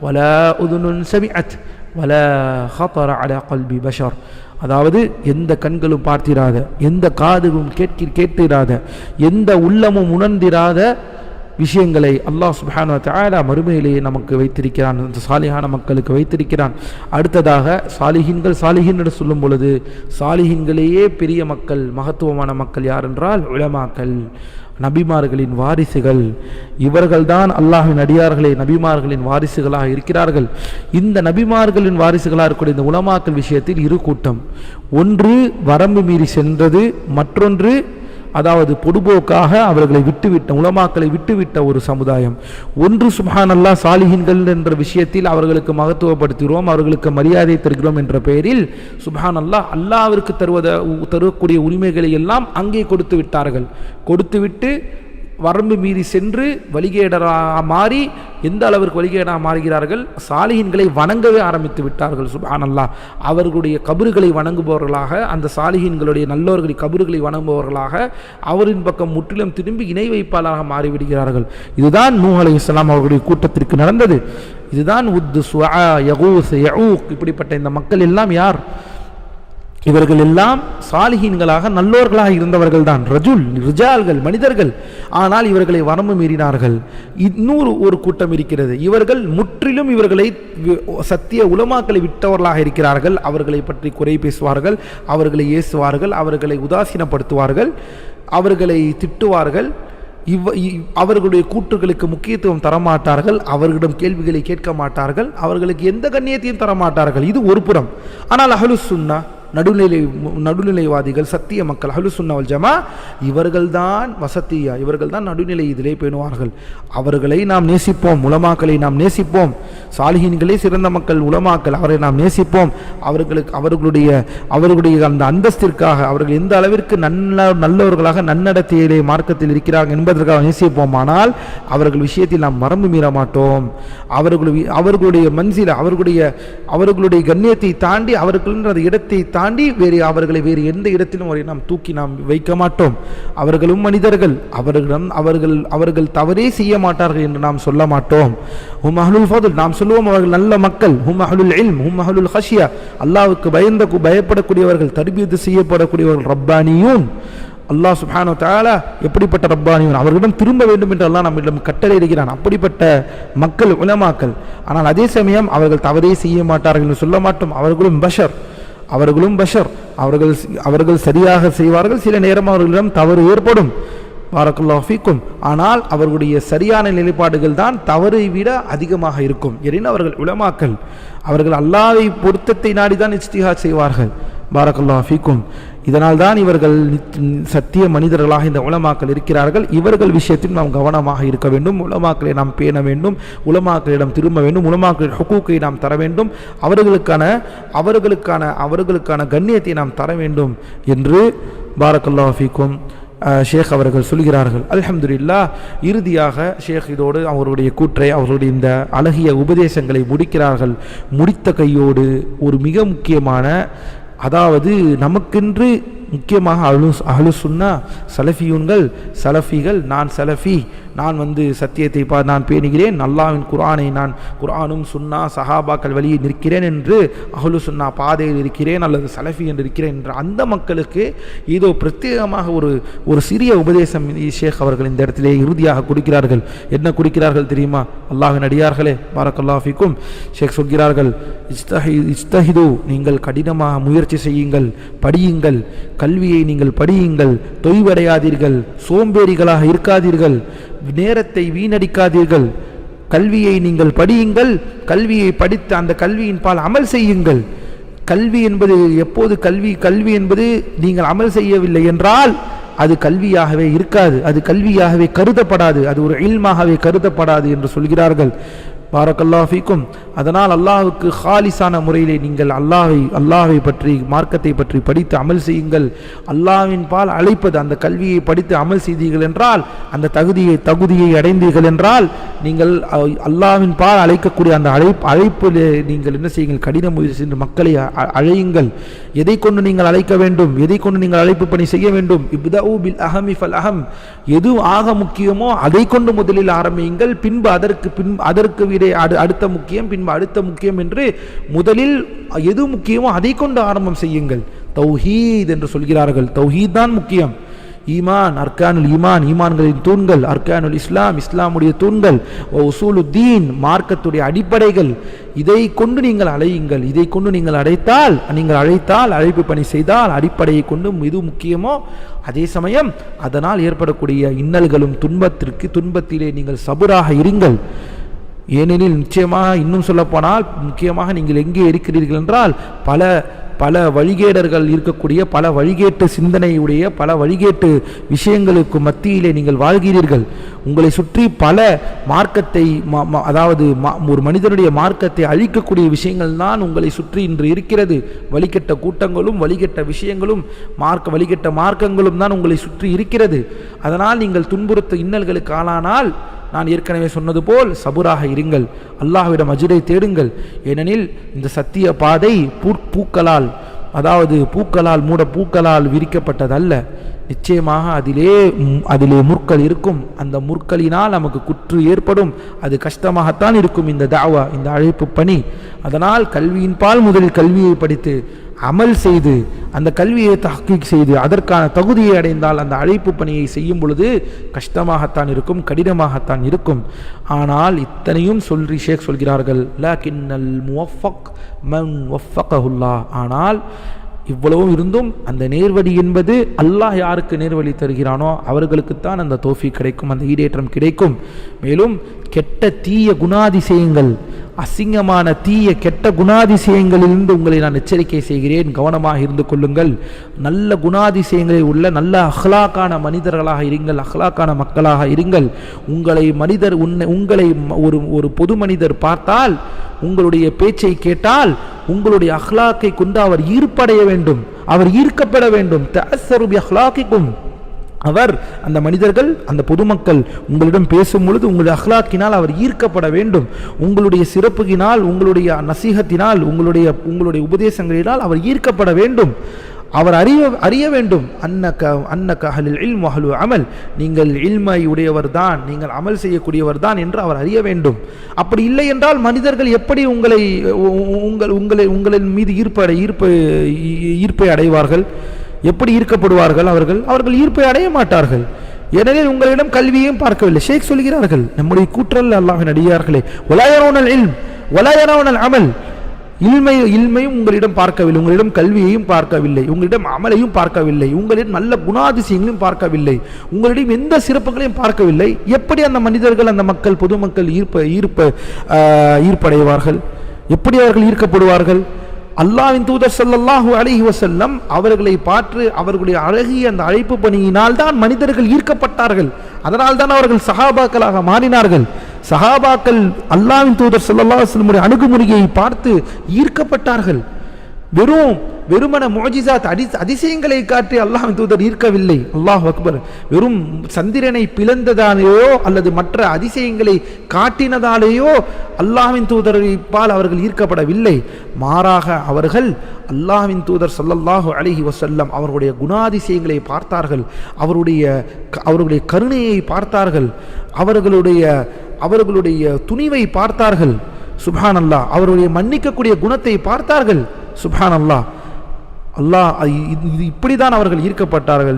வலா உதுனுன் சமிஅத் வலா ஹதர அலா கல்பி பஷர். அதாவது எந்த கண்களும் பார்த்திராத, எந்த காதுகளும் கேட்டிராத, எந்த உள்ளமும் உணர்ந்திராத விஷயங்களை அல்லாஹ் சுப்ஹானஹு வ தஆலா மறுமையிலேயே நமக்கு வைத்திருக்கிறான், அந்த சாலிஹான மக்களுக்கு வைத்திருக்கிறான். அடுத்ததாக சாலிஹீன் என்று சொல்லும் பொழுது சாலிஹீன்களையே பெரிய மக்கள், மகத்துவமான மக்கள் யார் என்றால் உலமாக்கள், நபிமார்களின் வாரிசுகள். இவர்கள்தான் அல்லாஹ்வின் அடியார்களே நபிமார்களின் வாரிசுகளாக இருக்கிறார்கள். இந்த நபிமார்களின் வாரிசுகளாக இருக்கக்கூடிய இந்த உலமாக்கள் விஷயத்தில் 2 கூட்டம். ஒன்று வரம்பு மீறி சென்றது, மற்றொன்று அதாவது பொதுபோக்காக அவர்களை உலமாக்களை விட்டுவிட்ட ஒரு சமுதாயம். ஒன்று சுப்ஹானல்லாஹ் சாலிஹீன்கள் என்ற விஷயத்தில் அவர்களுக்கு மகத்துவப்படுத்துகிறோம், அவர்களுக்கு மரியாதை தருகிறோம் என்ற பெயரில் சுப்ஹானல்லாஹ் அல்லாஹ்விற்கு தரக்கூடிய உரிமைகளை எல்லாம் அங்கே கொடுத்து விட்டார்கள். கொடுத்துவிட்டு வரம்பு மீறி சென்று வழிகேடராக மாறி, எந்த அளவிற்கு வழிகேடாக மாறுகிறார்கள்? சாலிஹீன்களை வணங்கவே ஆரம்பித்து விட்டார்கள். சுப்ஹானல்லாஹ், அவர்களுடைய கபறுகளை வணங்குபவர்களாக, அந்த சாலிஹீன்களுடைய நல்லோர்களின் கபறுகளை வணங்குபவர்களாக, அவரின் பக்கம் முற்றிலும் திரும்பி இணை வைப்பாளராக மாறிவிடுகிறார்கள். இதுதான் நூஹ் அலைஹிஸ்ஸலாம் அவர்களுடைய கூட்டத்திற்கு நடந்தது. இதுதான் உத், சுஆ, யகூஸ், யஊக், இப்படிப்பட்ட இந்த மக்கள் எல்லாம் யார்? இவர்கள் எல்லாம் சாலிஹீன்களாக நல்லோர்களாக இருந்தவர்கள் தான், ரிஜால்கள், மனிதர்கள். ஆனால் இவர்களை வரம்பு மீறினார்கள். இன்னொரு ஒரு கூட்டம் இருக்கிறது, இவர்கள் முற்றிலும் இவர்களை சத்திய உலமாக்களை விட்டவர்களாக இருக்கிறார்கள். அவர்களை பற்றி குறை பேசுவார்கள், அவர்களை ஏசுவார்கள், அவர்களை உதாசீனப்படுத்துவார்கள், அவர்களை திட்டுவார்கள், அவர்களுடைய கூற்றுகளுக்கு முக்கியத்துவம் தரமாட்டார்கள், அவர்களிடம் கேள்விகளை கேட்க மாட்டார்கள், அவர்களுக்கு எந்த கண்ணியத்தையும் தரமாட்டார்கள். இது ஒரு புறம். ஆனால் அஹ்லுஸ் சுன்னா நடுநிலைவாதிகள், சத்திய மக்கள், அஹ்லுஸ் சுன்னா வல் ஜமா, இவர்கள்தான் வசத்தியா, இவர்கள்தான் நடுநிலை இதிலே பேணுவார்கள். அவர்களை நாம் நேசிப்போம், உலமாக்களை நாம் நேசிப்போம், சாலிஹீன்களே சிறந்த மக்கள் உலமாக்கள், அவரை நாம் நேசிப்போம். அவர்களுடைய அந்த அந்தஸ்திற்காக அவர்கள் எந்த அளவிற்கு நல்லவர்களாக நன்னடத்தையிலே மார்க்கத்தில் இருக்கிறார்கள் என்பதற்காக நேசிப்போம். ஆனால் அவர்கள் விஷயத்தில் நாம் மரபு மீற மாட்டோம். அவர்களுடைய மன்சில அவர்களுடைய கண்ணியத்தை தாண்டி, அவர்கள்ன்ற இடத்தை தாண்டி அவர்களை வேறு எந்த இடத்திலும் நாம் தூக்கி நாம் வைக்க மாட்டோம். அவர்களும் மனிதர்கள், அவர்கள் தவறே செய்ய மாட்டார்கள் என்று நாம் சொல்ல மாட்டோம். ஹும் அஹ்லுல் ஃபضல், நாம் சொல்லுவோம் அவர்கள் நல்ல மக்கள். ஹும் அஹ்லுல் இல்ம், ஹும் அஹ்லுல் ஹஷியா, அல்லாஹ்வுக்கு பயப்படக்கூடியவர்கள், தர்பியத் செய்யப்படக்கூடியவர்கள், ரப்பானியூன். அல்லாஹ் சுப்ஹானஹு வ தஆலா எப்படிப்பட்ட ரப்பானியூன், அவர்களிடம் திரும்ப வேண்டும் என்று அல்லாஹ் நம்மிடம் கட்டளை இடுகிறான். அப்படிப்பட்ட மக்கள் உலமாக்கள். ஆனால் அதே சமயம் அவர்கள் தவறே செய்ய மாட்டார்கள் என்று சொல்ல மாட்டோம். அவர்களும் பஷர், அவர்கள் சரியாக செய்வார்கள். சில நேரம் அவர்களிடம் தவறு ஏற்படும். பாரக்கல்லாஹு ஃபீக்கும். ஆனால் அவர்களுடைய சரியான நிலைப்பாடுகள் தான் தவறை விட அதிகமாக இருக்கும். ஏனெனில் அவர்கள் உலமாக்கள், அவர்கள் அல்லாஹ்வை பொருத்தத்தை நாடிதான் இஜ்திஹாத் செய்வார்கள். பாரக்கல்லாஹு ஃபீக்கும். இதனால் தான் இவர்கள் சத்திய மனிதர்களாக இந்த உலமாக்கள் இருக்கிறார்கள். இவர்கள் விஷயத்தில் நாம் கவனமாக இருக்க வேண்டும். உலமாக்களை நாம் பேண வேண்டும், உலமாக்களிடம் திரும்ப வேண்டும், உலமாக்களின் ஹுக்கூக்கை நாம் தர வேண்டும், அவர்களுக்கான கண்ணியத்தை நாம் தர வேண்டும் என்று பாரக்கல்லாஹு ஃபீக்கும் ஷேக் அவர்கள் சொல்கிறார்கள். அல்ஹம்துலில்லாஹ். இறுதியாக ஷேக் இதோடு அவருடைய கூற்றை, அவர்களுடைய இந்த அழகிய உபதேசங்களை முடிக்கிறார்கள். முடித்த கையோடு ஒரு மிக முக்கியமான, அதாவது நமக்கென்று முக்கியமாக அஹ்லுஸ் சுன்னா சலஃபியூன்கள், சலஃபிகள், நான் சலஃபி, நான் சத்தியத்தை நான் பேணுகிறேன், அல்லாஹ்வின் குர்ஆனை நான் குர்ஆனும் சுன்னா சஹாபாக்கள் வழியை நிற்கிறேன் என்று அஹ்லுஸ் சுன்னா பாதையில் இருக்கிறேன் அல்லது சலஃபி என்று இருக்கிறேன் என்ற அந்த மக்களுக்கு ஏதோ பிரத்யேகமாக ஒரு சிறிய உபதேசம் ஷேக் அவர்கள் இந்த இடத்திலே இறுதியாக கொடுக்கிறார்கள். என்ன கொடுக்கிறார்கள் தெரியுமா? அல்லாஹ்வின் அடியார்களே, பாரக்கல்லாஹு ஃபீக்கும், ஷேக் சொல்கிறார்கள், இஜ்தஹிது, நீங்கள் கடினமாக முயற்சி செய்யுங்கள், படியுங்கள், கல்வியை நீங்கள் படியுங்கள், தொய்வடையாதீர்கள், சோம்பேறிகளாக இருக்காதீர்கள், நேரத்தை வீணடிக்காதீர்கள், கல்வியை நீங்கள் படியுங்கள், கல்வியை படித்து அந்த கல்வியின் பால் அமல் செய்யுங்கள். கல்வி என்பது எப்போது கல்வி என்பது நீங்கள் அமல் செய்யவில்லை என்றால் அது கல்வியாகவே இருக்காது, அது கல்வியாகவே கருதப்படாது, அது ஒரு இல்மாகவே கருதப்படாது என்று சொல்கிறார்கள். பாரக்கல்லாஹு ஃபீக்கும். அதனால் அல்லாஹ்வுக்கு ஹாலிஸான முறையிலே நீங்கள் அல்லாஹ்வை பற்றி, மார்க்கத்தை பற்றி படித்து அமல் செய்யுங்கள். அல்லாஹ்வின் பால் அழைப்பது, அந்த கல்வியை படித்து அமல் செய்தீர்கள் என்றால், அந்த தகுதியை அடைந்தீர்கள் என்றால், நீங்கள் அல்லாஹ்வின் பால் அழைக்கக்கூடிய அந்த அழைப்பிலே நீங்கள் என்ன செய்யுங்கள்? கடின முயற்சி சென்று மக்களை அழையுங்கள். எதை கொண்டு நீங்கள் அழைக்க வேண்டும்? எதை கொண்டு நீங்கள் அழைப்பு பணி செய்ய வேண்டும்? இப்தஉ பில் அஹமி ஃபல் அஹம், எது ஆக முக்கியமோ அதை கொண்டு முதலில் ஆரம்பியுங்கள். பின்பு அதற்கு அடுத்த முக்கியம், பின்பு அடுத்த முக்கியம் என்று முதலில் எது முக்கியமோ அதை கொண்டு ஆரம்பம் செய்யுங்கள். தௌஹீத் என்று சொல்கிறார்கள். தௌஹீத் தான் முக்கியம். ஈமான், அர்கானுல் ஈமான், ஈமான்களின் தூண்கள், அர்கானுல் இஸ்லாம், இஸ்லாமுடைய தூண்கள், உசூலுத்தீன், மார்க்கத்துடைய அடிப்படைகள், இதை கொண்டு நீங்கள் அழையுங்கள். இதை கொண்டு நீங்கள் அழைத்தால் அழைப்பு பணி செய்தால் அடிப்படையை கொண்டு எது முக்கியமோ அதே சமயம் அதனால் ஏற்படக்கூடிய இன்னல்களும் துன்பத்திலே நீங்கள் சபுராக இருங்கள். ஏனெனில் நிச்சயமாக இன்னும் சொல்லப்போனால் முக்கியமாக நீங்கள் எங்கே இருக்கிறீர்கள் என்றால் பல வழிகேடர்கள் இருக்கக்கூடிய, பல வழிகேட்டு சிந்தனையுடைய, பல வழிகேட்டு விஷயங்களுக்கு மத்தியிலே நீங்கள் வாழ்கிறீர்கள். உங்களை சுற்றி பல மார்க்கத்தை, அதாவது ஒரு மனிதனுடைய மார்க்கத்தை அழிக்கக்கூடிய விஷயங்கள் தான் உங்களை சுற்றி இன்று இருக்கிறது. வழிகெட்ட கூட்டங்களும் வழிகெட்ட விஷயங்களும் வழிகெட்ட மார்க்கங்களும் தான் உங்களை சுற்றி இருக்கிறது. அதனால் நீங்கள் துன்புறுத்த இன்னல்களுக்கு ஆளானால் நான் ஏற்கனவே சொன்னது போல் சபுராக இருங்கள், அல்லாஹ்விடம் அஜ்ரை தேடுங்கள். ஏனெனில் இந்த சத்திய பாதை பூக்களால், அதாவது பூக்களால் விரிக்கப்பட்டதல்ல. நிச்சயமாக அதிலே முற்கள் இருக்கும். அந்த முற்களினால் நமக்கு குற்று ஏற்படும். அது கஷ்டமாகத்தான் இருக்கும் இந்த தாவா, இந்த அழைப்பு பணி. அதனால் கல்வியின் பால் முதலில் கல்வியை படித்து அமல் செய்து அந்த கல்வியை தஹ்கீக் செய்து அதற்கான தகுதியை அடைந்தால் அந்த அழைப்பு பணியை செய்யும் பொழுது கஷ்டமாகத்தான் இருக்கும், கடினமாகத்தான் இருக்கும். ஆனால் இத்தனையும் சொல்லி ஷேக் சொல்கிறார்கள், லக்கின்னல் முவஃபக் மன் வஃபகஹுல்லாஹ். ஆனால் இவ்வளவும் இருந்தும் அந்த நேர்வழி என்பது அல்லாஹ் யாருக்கு நேர்வழி தருகிறானோ அவர்களுக்குத்தான் அந்த தௌஃபீக் கிடைக்கும், அந்த ஈடேற்றம் கிடைக்கும். மேலும் கெட்ட தீய குணாதிசயங்கள், அசிங்கமான தீய கெட்ட குணாதிசயங்களிலிருந்து உங்களை நான் எச்சரிக்கை செய்கிறேன், கவனமாக இருந்து கொள்ளுங்கள். நல்ல குணாதிசயங்களில் உள்ள நல்ல அஹ்லாக்கான மனிதர்களாக இருங்கள், அஹ்லாக்கான மக்களாக இருங்கள். உங்களை ஒரு பொது மனிதர் பார்த்தால், உங்களுடைய பேச்சை கேட்டால் உங்களுடைய அஹ்லாக்கை கொண்டு அவர் ஈர்ப்படைய வேண்டும், அவர் ஈர்க்கப்பட வேண்டும். தஅஸ்ஸரு பி அஹ்லாக்கிக்கும். அவர் அந்த மனிதர்கள் அந்த பொதுமக்கள் உங்களிடம் பேசும் பொழுது உங்களுடைய அஹ்லாக்கினால் அவர் ஈர்க்கப்பட வேண்டும். உங்களுடைய சிறப்புகினால், உங்களுடைய நசீகத்தினால், உங்களுடைய உபதேசங்களினால் அவர் ஈர்க்கப்பட வேண்டும். அவர் அறிய வேண்டும். அன்னக அஹ்லுல் இல்ம் வ அஹ்லுல் அமல், நீங்கள் இல்மை உடையவர் தான், நீங்கள் அமல் செய்யக்கூடியவர் தான் என்று அவர் அறிய வேண்டும். அப்படி இல்லை என்றால் மனிதர்கள் எப்படி உங்களின் மீது ஈர்ப்பை அடைவார்கள்? எப்படி ஈர்க்கப்படுவார்கள்? அவர்கள் ஈர்ப்பை அடைய மாட்டார்கள். ஏனெனில் உங்களிடம் கல்வியையும் பார்க்கவில்லை. ஷேக் சொல்கிறார்கள், நம்முடைய கூற்றல் அல்லாஹ்வின் அடியார்களே, வலா யரவுனல் இல்ம் வலா யரவுனல் அமல், இல்மையும் உங்களிடம் பார்க்கவில்லை, உங்களிடம் கல்வியையும் பார்க்கவில்லை, உங்களிடம் அமலையும் பார்க்கவில்லை, உங்களிடம் நல்ல குணாதிசயங்களையும் பார்க்கவில்லை, உங்களிடம் எந்த சிறப்புகளையும் பார்க்கவில்லை. எப்படி அந்த மனிதர்கள், அந்த மக்கள், பொதுமக்கள் ஈர்ப்படைவார்கள்? எப்படி அவர்கள் ஈர்க்கப்படுவார்கள்? அல்லாஹ்வின் தூதர் ஸல்லல்லாஹு அலைஹி வஸல்லம் அவர்களை பார்த்து அவர்களுடைய அழகிய அந்த அழைப்பு பணியினால் தான் மனிதர்கள் ஈர்க்கப்பட்டார்கள். அதனால் தான் அவர்கள் சஹாபாக்களாக மாறினார்கள். சஹாபாக்கள் அல்லாஹ்வின் தூதர் ஸல்லல்லாஹு அலைஹி வஸல்லம் அணுகுமுறையை பார்த்து ஈர்க்கப்பட்டார்கள். வெறுமன முஅஜிசாத் அதிசயங்களை காட்டி அல்லாஹ்வின் தூதர் ஈர்க்கவில்லை. அல்லாஹ் அக்பர். வெறும் சந்திரனை பிளந்ததாலேயோ அல்லது மற்ற அதிசயங்களை காட்டினதாலேயோ அல்லாஹ்வின் தூதரை பால் அவர்கள் ஈர்க்கப்படவில்லை. மாறாக அவர்கள் அல்லாஹ்வின் தூதர் ஸல்லல்லாஹு அலைஹி வஸல்லம் அவர்களுடைய குணாதிசயங்களை பார்த்தார்கள், அவருடைய கருணையை பார்த்தார்கள், அவர்களுடைய துணிவை பார்த்தார்கள். சுப்ஹான் அல்லாஹ். அவருடைய மன்னிக்கக்கூடிய குணத்தை பார்த்தார்கள். சுப்ஹான் அல்லாஹ். இப்படிதான் அவர்கள் ஈர்க்கப்பட்டார்கள்.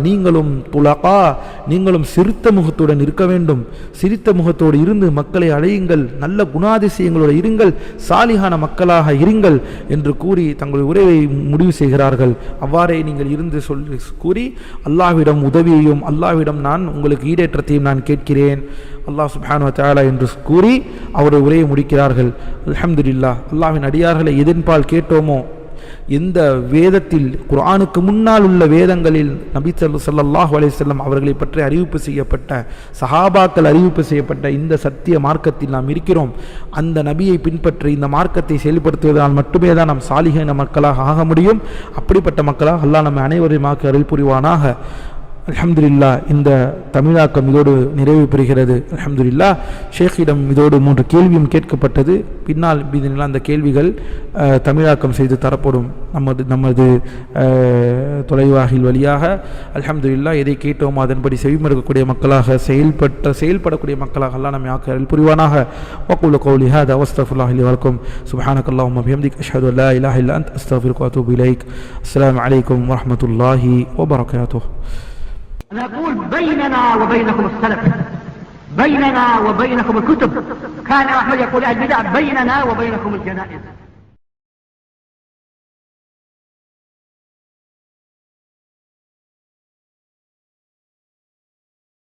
நீங்களும் சிரித்த முகத்துடன் இருக்க வேண்டும். சிரித்த முகத்தோடு இருந்து மக்களை அழையுங்கள், நல்ல குணாதிசயங்களோடு இருங்கள், சாலிகான மக்களாக இருங்கள் என்று கூறி தங்களுடைய உரையை முடிவு செய்கிறார்கள். அவ்வாறே நீங்கள் இருந்து கூறி அல்லாஹ்விடம் உதவியையும் அல்லாஹ்விடம் நான் உங்களுக்கு ஈடேற்றத்தையும் நான் கேட்கிறேன் அல்லாஹ் சுப்ஹானஹு வ தஆலா என்று கூறி அவருடைய உரையை முடிக்கிறார்கள். அல்ஹம்துலில்லாஹ். அல்லாஹ்வின் அடியார்களை எதன்பால் கேட்டோமோ, எந்த வேதத்தில் குர்ஆனுக்கு முன்னால் உள்ள வேதங்களில் நபி ஸல்லல்லாஹு அலைஹி வஸல்லம் அவர்களை பற்றி அறிவிப்பு செய்யப்பட்ட, சஹாபாக்கள் அறிவிப்பு செய்யப்பட்ட இந்த சத்திய மார்க்கத்தில் நாம் இருக்கிறோம். அந்த நபியை பின்பற்றி இந்த மார்க்கத்தை செயல்படுத்துவதால் மட்டுமே தான் நாம் சாலிஹான மக்களாக ஆக முடியும். அப்படிப்பட்ட மக்களாக அல்லாஹ் நம்ம அனைவரையும் ஆக்கி அருள் புரிவானாக. அல்ஹம்துலில்லாஹ். இந்த தமிழாக்கம் இதோடு நிறைவு பெறுகிறது. அல்ஹம்துலில்லாஹ். ஷேக்கிடம் இதோடு 3 கேள்வியும் கேட்கப்பட்டது. பின்னால் அந்த கேள்விகள் தமிழாக்கம் செய்து தரப்படும் நமது தொலைவாகில் வழியாக. அல்ஹம்துலில்லாஹ். எதை கேட்டோமோ அதன்படி செவிமறுக்கக்கூடிய மக்களாக செயல்படக்கூடிய மக்களாக அல்லாஹ் நம்மை ஆக்கி அருள் புரிவானாக. வக்கூலு கௌலி ஹாதா வஸ்தக்ஃபிருல்லாஹ் லி வலக்கும். சுப்ஹானக்கல்லாஹும்ம பிஹம்திக அஷ்ஹது அல்லா இலாஹா இல்லா அன்த அஸ்தக்ஃபிருக வ அத்தூபு இலைக். அஸ்ஸலாமு அலைக்கும் வ ரஹ்மத்துல்லாஹி வ பரகாத்துஹு. نقول بيننا وبينكم السلف، بيننا وبينكم الكتب. كان أحمد يقول البدع بيننا وبينكم الجنائز.